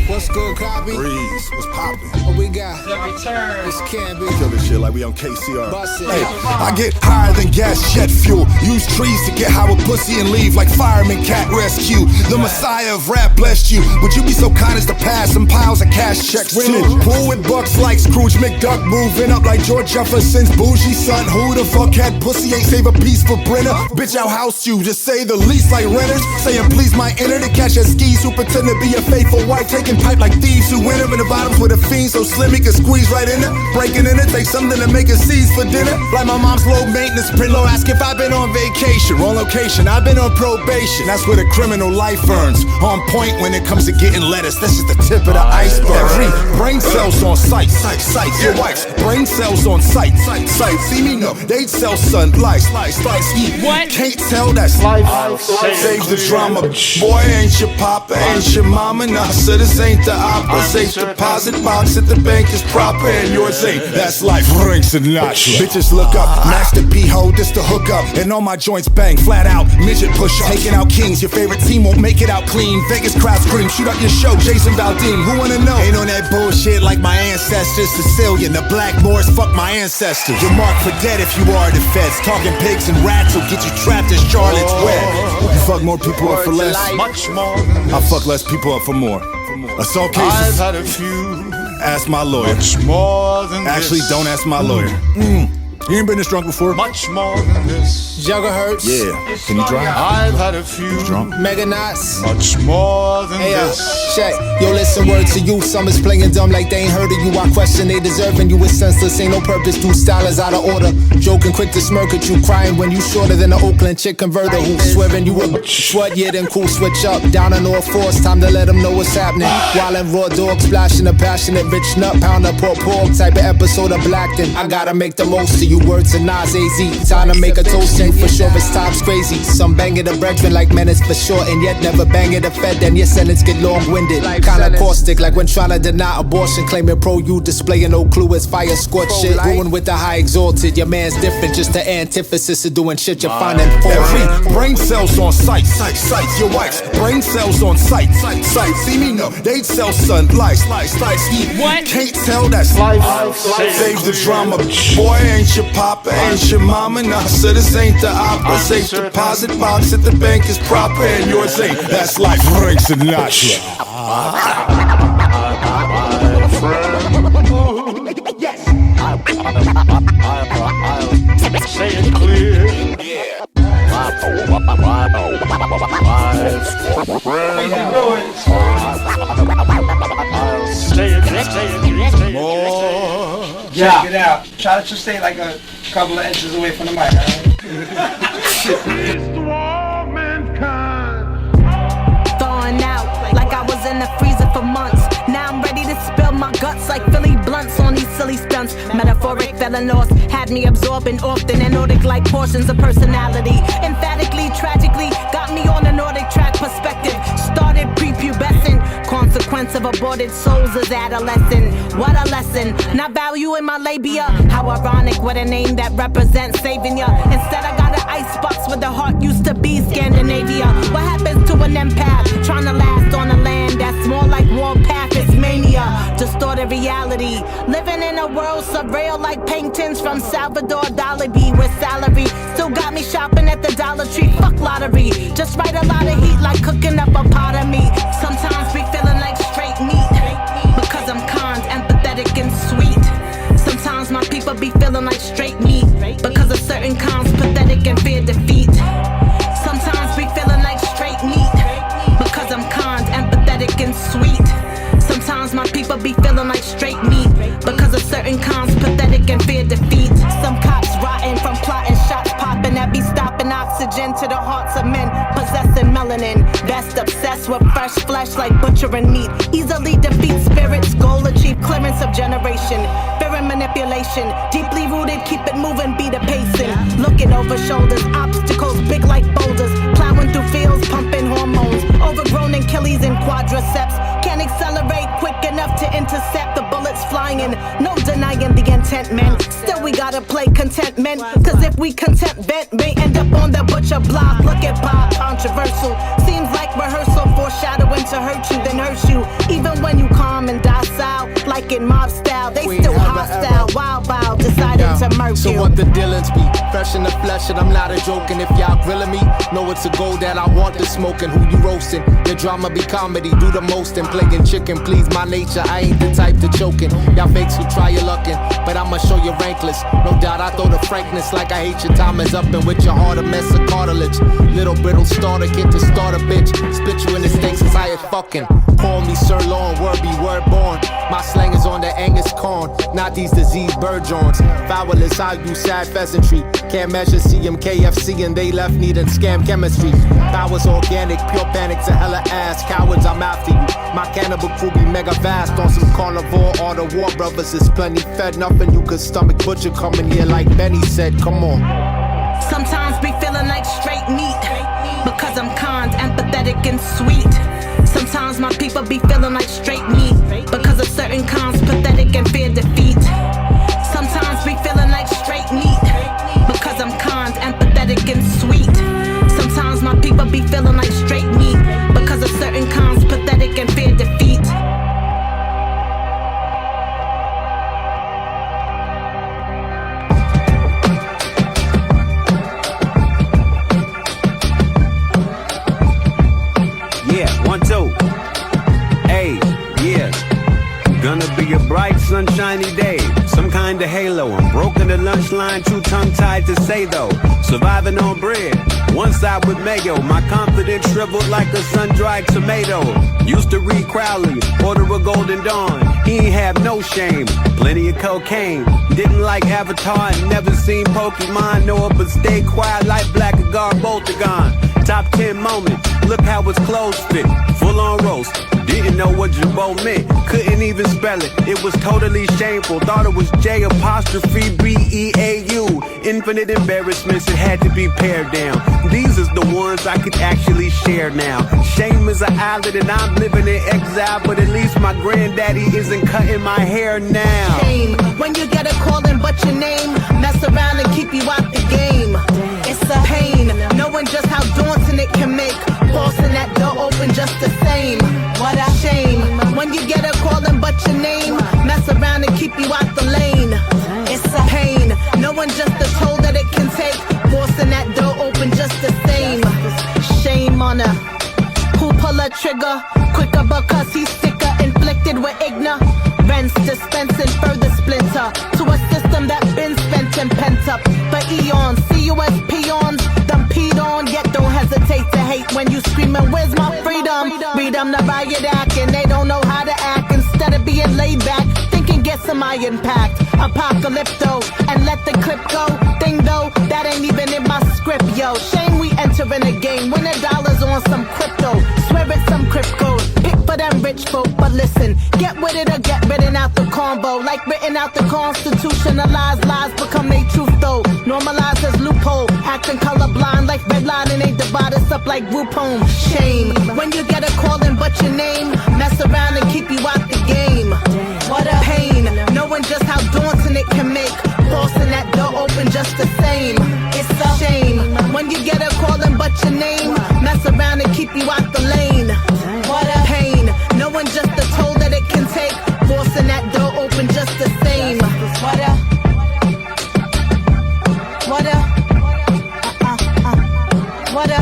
What's good, copy? Breeze, what's poppin'? What we got? The return. This can't be. Kill this shit like we on KCR. Hey, I get higher than gas jet fuel. Use trees to get high with pussy and leave like fireman cat rescue. The messiah of rap blessed you. Would you be so kind as to pass some piles of cash checks too? Pool with bucks like Scrooge McDuck, moving up like George Jefferson's bougie son. Who the fuck had pussy? Ain't save a piece for Brenner. Bitch, I'll house you. Just say the least like renters. Saying please my enter to catch a skis who pretend to be a faithful wife. Taking pipe like thieves who enter in the bottoms with a fiend so slim he can squeeze right in it. Breaking in it, take something to make it seize for dinner. Like my mom's low maintenance Prillo. Ask if I've been on vacation. Wrong location, I've been on probation. That's where the criminal life earns. On point when it comes to getting lettuce. That's just the tip of the iceberg. Every brain cells on sight. Your wife's brain cells on sight. See me no, they sell sun. Slice, eat. What? Can't tell that's life. Save the drama. Boy, ain't your papa, ain't your mama. Nah, so this ain't the opera. Safe deposit box at the bank is proper, and yours ain't. That's life. Frank Sinatra. Bitches look up. Master P-ho, this the hook up. And all my joints bang, flat out. Midget push up. Taking out kings. Your favorite team won't make it out clean. Vegas crowd scream. Shoot up your show. Jason Valdean. Who wanna know? Ain't on that bullshit like my ancestors. Sicilian. The Blackmores. Fuck my ancestors. You're marked for dead if you are the feds. Talking pigs and rats will get you trapped in Charlotte's Web. You fuck more people up for less. Much more. I fuck less people up for more. Assault cases. I've had a few. Ask my lawyer. Much more than Actually, this. don't ask my lawyer. You ain't been this drunk before. Much more than this. Juggerhertz. Yeah. Can you drive? I've had a few. Drunk. Meganauts. Much more than Hey, this. check. Yo, listen, word to you. Some is playing dumb like they ain't heard of you. I question they deserving you. It's senseless, ain't no purpose. Do style is out of order. Joking quick to smirk at you. Crying when you shorter than an Oakland chick converter. Who swearing you a what? Yeah, then cool. Switch up. Down on all fours. Time to let them know what's happening. While in raw dog splashing a passionate rich nut. Pound up poor pork. Type of episode of Blackton. I gotta make the most of you. Words to Nas AZ. Time to make a toast. And for sure it's time's crazy. Some bang it a brethren like menace for short. And yet never bang it a fed. Then your sentence get long-winded. Kinda caustic like when trying to deny abortion. Claiming pro-you displaying no clue as fire scorch shit. Ruin with the high exalted. Your man's different. Just the antithesis of doing shit you're finding for. Every brain cells on sight, your wife's brain cells on sight. See me no, they sell sun, life. What? Can't tell that's life. Save the drama. Boy, ain't your papa, ain't your mama. Nah, so this ain't the opera. Safe deposit box at the bank is proper, and yours ain't. That's life. Frank Sinatra. Say it clear. Check it out. Try to just stay like a couple of inches away from the mic, Thawing out like I was in the freezer for months. Now I'm ready to spill my guts like Philly blunts on these silly stunts. Metaphoric feeling lost had me absorbing often and Nordic like portions of personality. Emphatically, tragically, got me on a Nordic track perspective. Started prepubescent, consequence of aborted souls as adolescent. What a lesson, not valuing my labia. How ironic, what a name that represents saving ya. Instead I got an icebox where the heart used to be, Scandinavia. What happens to an empath, trying to last on a land that's more like warpath, it's mania. Distorted reality, living in a world surreal like paintings from Salvador Dali, with salary still got me shopping at the Dollar Tree. Fuck lottery, just write a lot of heat like cooking up a pot of meat. Sometimes be feeling like straight meat because I'm kind, empathetic and sweet. Sometimes my people be feeling like straight meat because of certain kinds pathetic and fear defeat. Sometimes be feeling like straight meat because I'm kind, empathetic and sweet. Sometimes my people be feeling like straight meat because of certain kinds pathetic and fear defeat. Some cops rotten from plotting, shots popping that be stopping oxygen to the hearts of men possessing melanin. Best obsessed with fresh flesh like butchering meat. Easily defeat spirits, goal achieve clearance of generation. Fear and manipulation, deeply rooted, keep it moving, be the pacing. Looking over shoulders, obstacles big like boulders. Plowing through fields, pumping hormones. Overgrown Achilles and quadriceps. Can't accelerate quick enough to intercept the bullets flying in. No denying the intent, man. Still we gotta play contentment. Cause if we content vent, may end up on the butcher block. Look at pop, controversial. Seems like rehearsal, foreshadowing to hurt you, then hurt you. Even when you calm and docile, like in mob style, they still hostile. Wild bow, decided to murk So you. what the dealings be? Fresh in the flesh and I'm not a joking. If y'all grilling me, know it's a goal that I want to smoking. Who you roasting? The drama be comedy, do the most and playing chicken. Please my nature, I ain't the type to choking. Y'all fakes who try your luckin', but I'ma show you rankless. No doubt I throw the frankness like I hate your time is up and with your heart a mess of cartilage. Little brittle starter kid to start a bitch. Spit you in the stinks as I had fucking. Call me sirloin, word be word born. My slang is on the Angus corn, not these diseased bird joints. Foulest, I do sad pheasantry. Can't measure CMKFC and they left needing scam chemistry. Powers organic, pure panic to hella ass. Cowards, I'm after you. My cannibal crew be mega vast on some carnivore. All the war brothers is plenty fed. Nothing you could stomach. Butcher coming here like Benny said, come on. Sometimes be feeling like straight meat because I'm kind, empathetic and sweet. Sometimes my people be feeling like straight meat because of certain kinds pathetic and fear defeat. Sometimes be feeling like straight meat because I'm kind, empathetic and sweet. Sometimes my people be feeling like straight meat because of certain kinds pathetic and fear defeat. Yeah, 1, 2. Hey, yeah. Gonna be a bright sunshiny day, some kind of halo. I'm broken the lunch line, too tongue-tied to say though. Surviving on bread, one side with mayo. My confidence shriveled like a sun-dried tomato. Used to read Crowley, order a Golden Dawn. He ain't have no shame, plenty of cocaine. Didn't like Avatar, never seen Pokemon. Know it, but stay quiet like Blackguard Boltagon. Top 10 moment, look how his clothes fit. Full on roast, didn't know what Jabot meant. Couldn't even spell it, it was totally shameful. Thought it was J''B''E''A''U. Infinite embarrassments, it had to be pared down. These is the ones I could actually share now. Shame is an island and I'm living in exile, but at least my granddaddy isn't cutting my hair now. Shame, when you get a call and but your name mess around and keep you out the game. It's a pain, knowing just how daunting it can make. Forcing that door open just the same. What a shame, when you get a call and but your name mess around and keep you out the lane. It's a pain, knowing just the toll that it can take. Forcing that door open just the same. Shame on her who pull a trigger quicker because he's sicker, inflicted with ignorance, dispensing further splinter to a system that been spent and pent up for eons. See you as peons, them peed on, yet don't hesitate to hate when you screaming, where's my freedom? Freedom to riot act, and they don't know how to act. Instead of being laid back, thinking get some iron packed. Apocalypto, and let the clip go. Thing though, that ain't even in my script, yo. Shame we entering a game when the dollar's on some crypto. Swear it's some crypto. Pick for them rich folk, but listen, get with it or get written out the combo. Like written out the constitutionalized lies become a truth though. Normalized as loophole, acting colorblind like redlining ain't divide us up like group home. Shame, when you get a call and but your name mess around and keep you out the game. What a pain, knowing just how daunting it can make. Forcing that door open just the same. It's a shame, when you get a call and but your name mess around and keep you out the lane. What a pain, knowing just the toll that it can take. Forcing that door open just the same. What a what a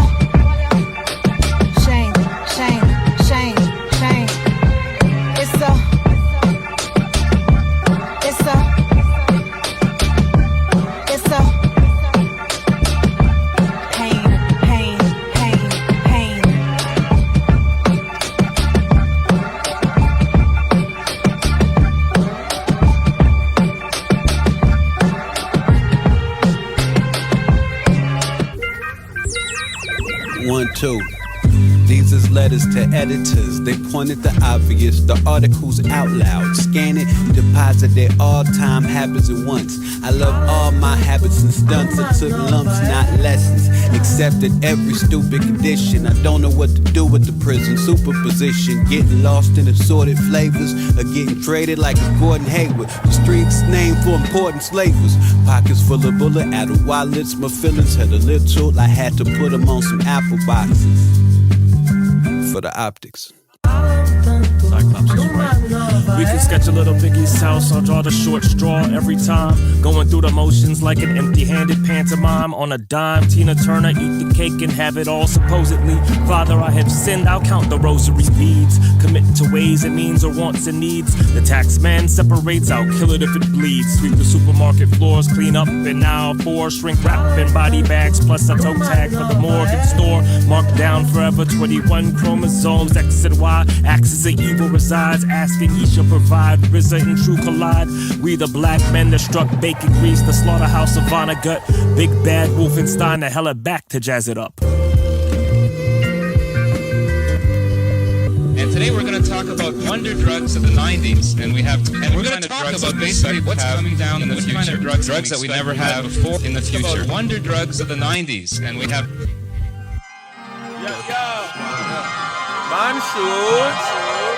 shame, shame, shame, shame. It's a pain, pain, pain, pain. One, two. These is letters to editors. They pointed the obvious, the articles out loud. Scan it, deposit their all-time habits at once. I love all my habits and stunts. I took lumps, not lessons. Accepted every stupid condition. I don't know what to do with the prison superposition. Getting lost in assorted flavors, or getting traded like a Gordon Hayward. The streets named for important slavers. Pockets full of bullet, out of wallets. My feelings had a little. I had to put them on some apple boxes. For the optics. We can sketch a little Biggie's house, I'll draw the short straw every time. Going through the motions like an empty-handed pantomime. On a dime, Tina Turner, eat the cake and have it all supposedly. Father, I have sinned, I'll count the rosary beads. Commit to ways and means or wants and needs. The tax man separates, I'll kill it if it bleeds. Sweep the supermarket floors, clean up and now for shrink wrap in body bags. Plus a toe tag for the mortgage store. Marked down forever, 21 chromosomes, X and Y. Axis of evil resides, asking ye shall provide. RZA and True collide. We the black men that struck bacon grease, the slaughterhouse of Vonnegut. Big bad Wolfenstein, the hella back to jazz it up. And today we're going to talk about wonder drugs of the 90s, and we're going to talk about basically what's coming down in the future. Drugs that we never had before in the future. Wonder drugs of the 90s, and we have. Man shoot,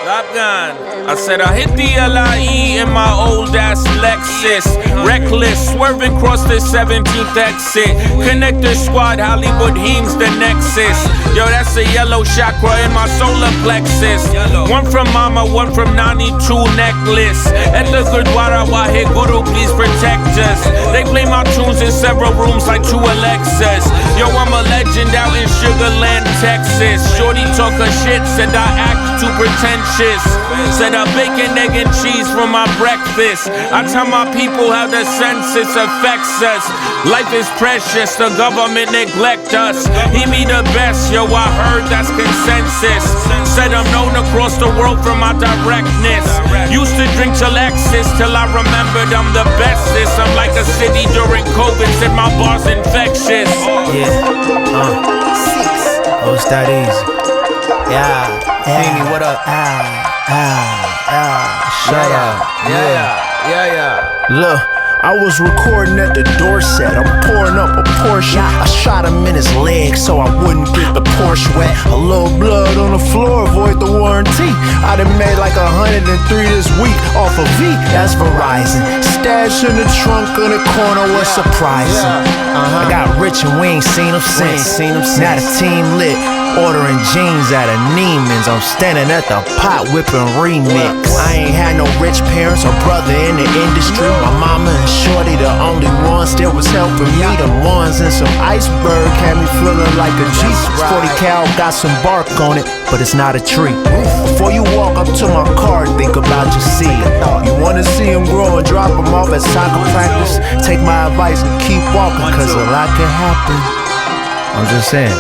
lock gun. I said I hit the LIE in my old ass Lexus. Reckless, swerving across the 17th exit. Connector squad, Hollywood Heems, the Nexus. Yo, that's a yellow chakra in my solar plexus. One from Mama, one from Nani, true necklace. At the Gurdwara, Wahe Guru, please protect us. They play my tunes in several rooms like true Alexas. Yo, I'm a legend out in Sugarland, Texas. Shorty talk her shit, said I act too pretentious. Said I bacon, egg, and cheese for my breakfast. I tell my people how the census affects us. Life is precious, the government neglect us. He be the best, yo, I heard that's consensus. Said I'm known across the world for my directness. Used to drink Alexis till I remembered I'm the bestest. I'm like a city during COVID, said my bar's infectious. Oh, it's that easy. Amy, what up? Shut up. Look, I was recording at the Dorset. I'm pouring up a Porsche. I shot him in his leg so I wouldn't get the Porsche wet. A little blood on the floor, avoid the warranty. I done made like 103 this week off of V. That's Verizon. Stash in the trunk in the corner was surprising. I got rich and we ain't seen him since. Now the team lit. Ordering jeans out of Neiman's. I'm standing at the pot whipping remix. I ain't had no rich parents or brother in the industry. My mama and Shorty the only ones that was helping me. The ones in some iceberg had me feeling like a G. 40 cal got some bark on it, but it's not a tree. Before you walk up to my car, think about your seed. You wanna see him grow and drop him off at soccer practice? Take my advice and keep walking, cause a lot can happen. I'm just saying.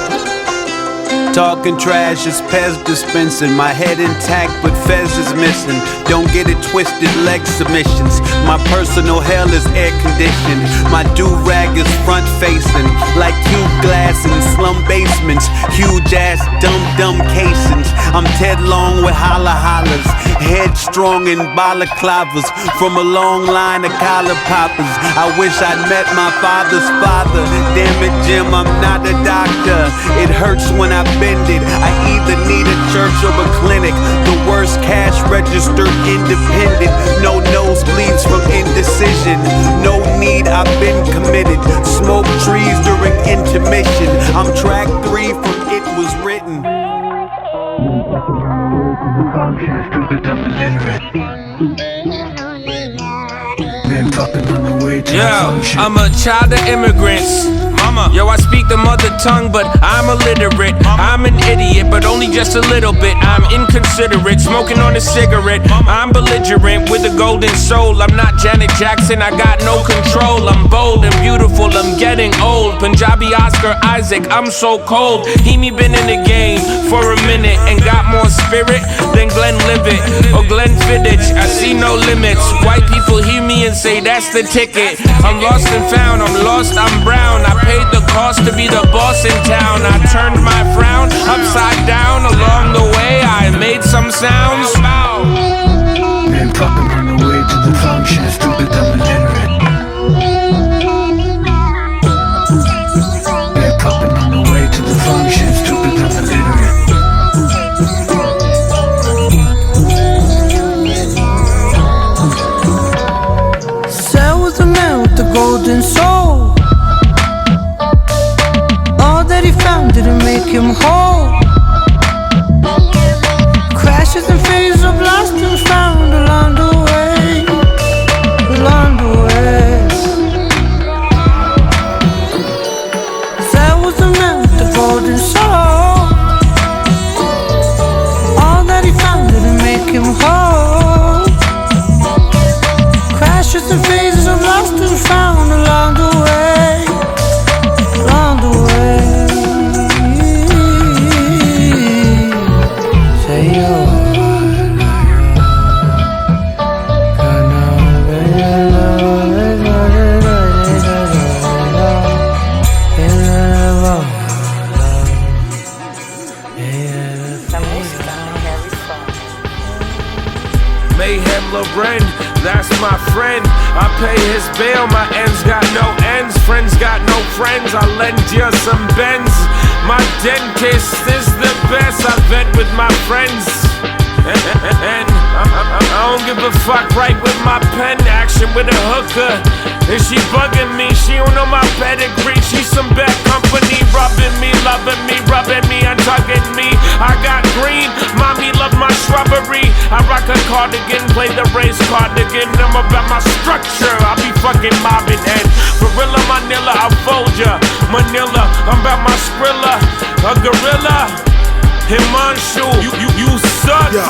Talking trash is Pez dispensing. My head intact, but Fez is missing. Don't get it twisted, leg submissions. My personal hell is air conditioned. My do-rag is front facing, like cube glass in slum basements. Huge ass dumb casings. I'm Ted Long with holla-hollas, headstrong in balaclavas from a long line of collar poppers. I wish I'd met my father's father. Damn it, Jim, I'm not a doctor. It hurts when I bend it. I either need a church or a clinic. The worst, cash registered independent. No nosebleeds from indecision. No need, I've been committed. Smoke trees during intermission. I'm track 3 from It Was Written. Yo, I'm a child of immigrants. Mama. Yo, I speak the mother tongue, but I'm illiterate. I'm an idiot, but only just a little bit. I'm inconsiderate, smoking on a cigarette. I'm belligerent with a golden soul. I'm not Janet Jackson, I got no control. I'm bold and beautiful, I'm getting old. Punjabi Oscar Isaac, I'm so cold. He me been in the game for a minute and got more spirit than Glenn Livett or Glenn Fiddich. I see no limits. White people hear me and say that's the ticket. I'm lost and found, I'm lost, I'm brown. I paid the cost to be the boss in town. I turned my frown upside down. Along the way I made some sounds. Been fucking on the way to the function. Stupid, dumb, and illiterate. Been fucking on the way to the function. Stupid, dumb, and illiterate. There was a man with the golden soul. All that he found didn't make him whole. Crashes and phases of lost and found along the way, along the way. There was a man with the golden soul. All that he found didn't make him whole. Crashes and phases of lost and found along the way, along the way. Say yo. Mayhem Loren, that's my friend. I pay his bail, my ends got no ends. Friends got no friends, I lend you some Benz. My dentist is the best, I vet with my friends. And I don't give a fuck, right with my pen, action with a hooker. Is she bugging me? She don't know my pedigree. She's some bad company, rubbing me, loving me, rubbing me, and tugging me. I got green, mommy love my shrubbery. I rock a cardigan, play the race cardigan. I'm about my structure, I be fucking mobbing. And Gorilla Manila, I fold ya. Manila, I'm about my Skrilla, a gorilla. Himanshu, you suck. Yeah.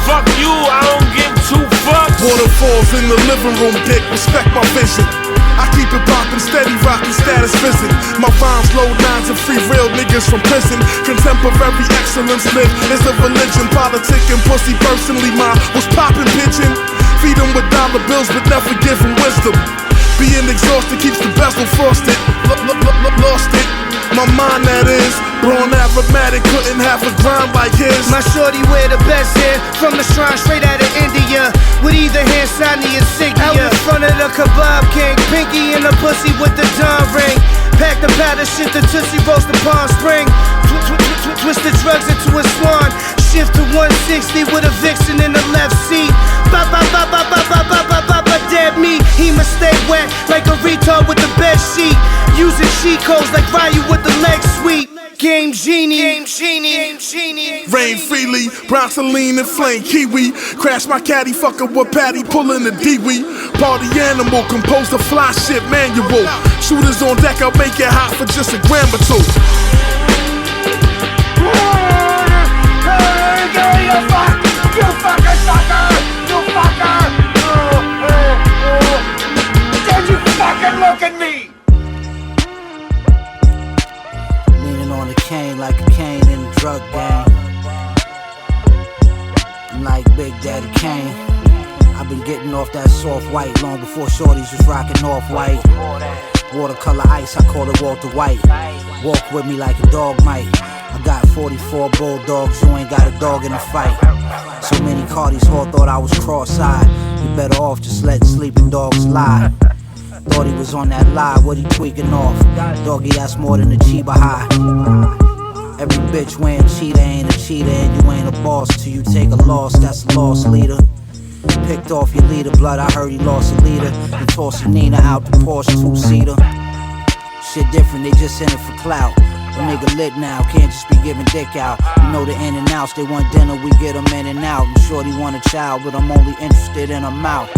Fuck you, I don't give two fucks. Waterfalls in the living room, dick, respect my vision. I keep it poppin', steady rockin', status visit. My rhymes load nines and free real niggas from prison. Contemporary excellence live is the religion. Politic and pussy personally mine was poppin' pitchin'. Feed them with dollar bills but never give them wisdom. Being exhausted keeps the bezel frosted. Lost it. My mind that is blown aromatic, couldn't have a grind like his. My shorty wear the best hair from the shrine straight out of India. With either hand sign the insignia. Out in front of the kebab king, pinky in the pussy with the Don ring. Pack the powder, shit the Tootsie Rolls to Palm Spring. Twist the drugs into a swan. Shift to 160 with a vixen in the left seat. Ba ba ba ba ba ba ba ba ba ba dead meat. He must stay wet like a retard with the bed sheet. Using cheat codes like Ryu with the leg sweep. Game genie, game genie, game genie. Rain freely, Bronxoline and flame kiwi. Crash my caddy, fuckin' with Patty, pullin' the D-Wee. Party animal, composed of fly shit manual. Shooters on deck, I'll make it hot for just a gram or two. You fucking sucker! You fucker! Did you fucking look at me? Leaning on a cane like a cane in a drug gang. I'm like Big Daddy Kane. I've been getting off that soft white long before shorties was rocking off white. Watercolor ice, I call it Walter White. Walk with me like a dog might. I got 44 bulldogs, you ain't got a dog in a fight. So many Cardis all thought I was cross-eyed. You better off just letting sleeping dogs lie. Thought he was on that lie, what he tweaking off? Doggy, that's more than a Chiba high. Every bitch wearing cheetah ain't a cheetah, and you ain't a boss till you take a loss, that's a loss leader. Picked off your leader, blood, I heard he lost a leader. And tossed Nina out the Porsche two-seater. Shit different, they just in it for clout. The nigga lit now, can't just be giving dick out. You know the in and outs, they want dinner, we get them in and out. I'm sure they want a child, but I'm only interested in a mouth.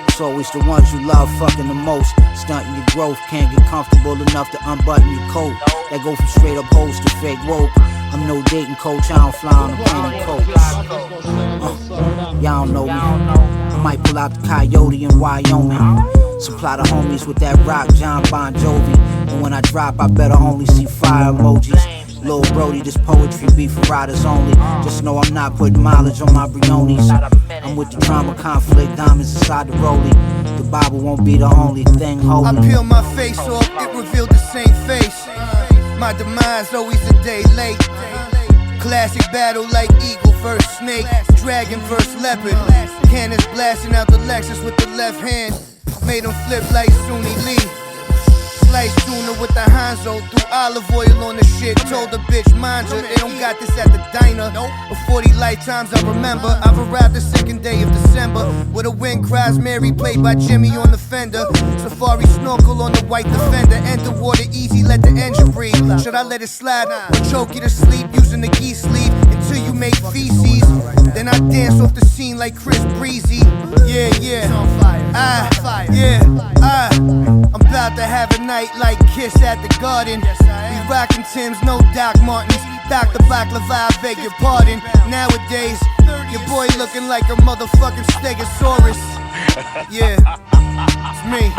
It's always the ones you love fucking the most. Stunting your growth, can't get comfortable enough to unbutton your coat. That go from straight up hoes to fake woke. I'm no dating coach, I don't fly on a plane and coach. Y'all don't know me. I might pull out the coyote in Wyoming. Supply the homies with that rock, John Bon Jovi. And when I drop, I better only see fire emojis. Lil Brody, this poetry be for riders only. Just know I'm not putting mileage on my Briones. I'm with the drama, conflict, diamonds inside the rollie. The Bible won't be the only thing holy. I peel my face off, it revealed the same face. My demise always a day late. Classic battle like eagle versus snake, dragon versus leopard. Cannons blasting out the Lexus with the left hand. Made him flip like Suni Lee. Slice tuna with the Hanzo, threw olive oil on the shit. Told the bitch, mind you, they don't got this at the diner. For 40 lifetimes I remember, I've arrived the second day of December. With a wind cries Mary, played by Jimmy on the fender. Safari snorkel on the white Defender. Enter water easy, let the engine breathe. Should I let it slide or choke you to sleep using the geese sleeve until you make feces? Then I dance off the scene like Chris Breezy. Yeah, yeah, I'm about to have a night like Kiss at the Garden. We rockin' Timbs, no Doc Martens. Dr. Baklava, I beg your pardon. Nowadays, your boy looking like a motherfucking Stegosaurus. Yeah, it's me.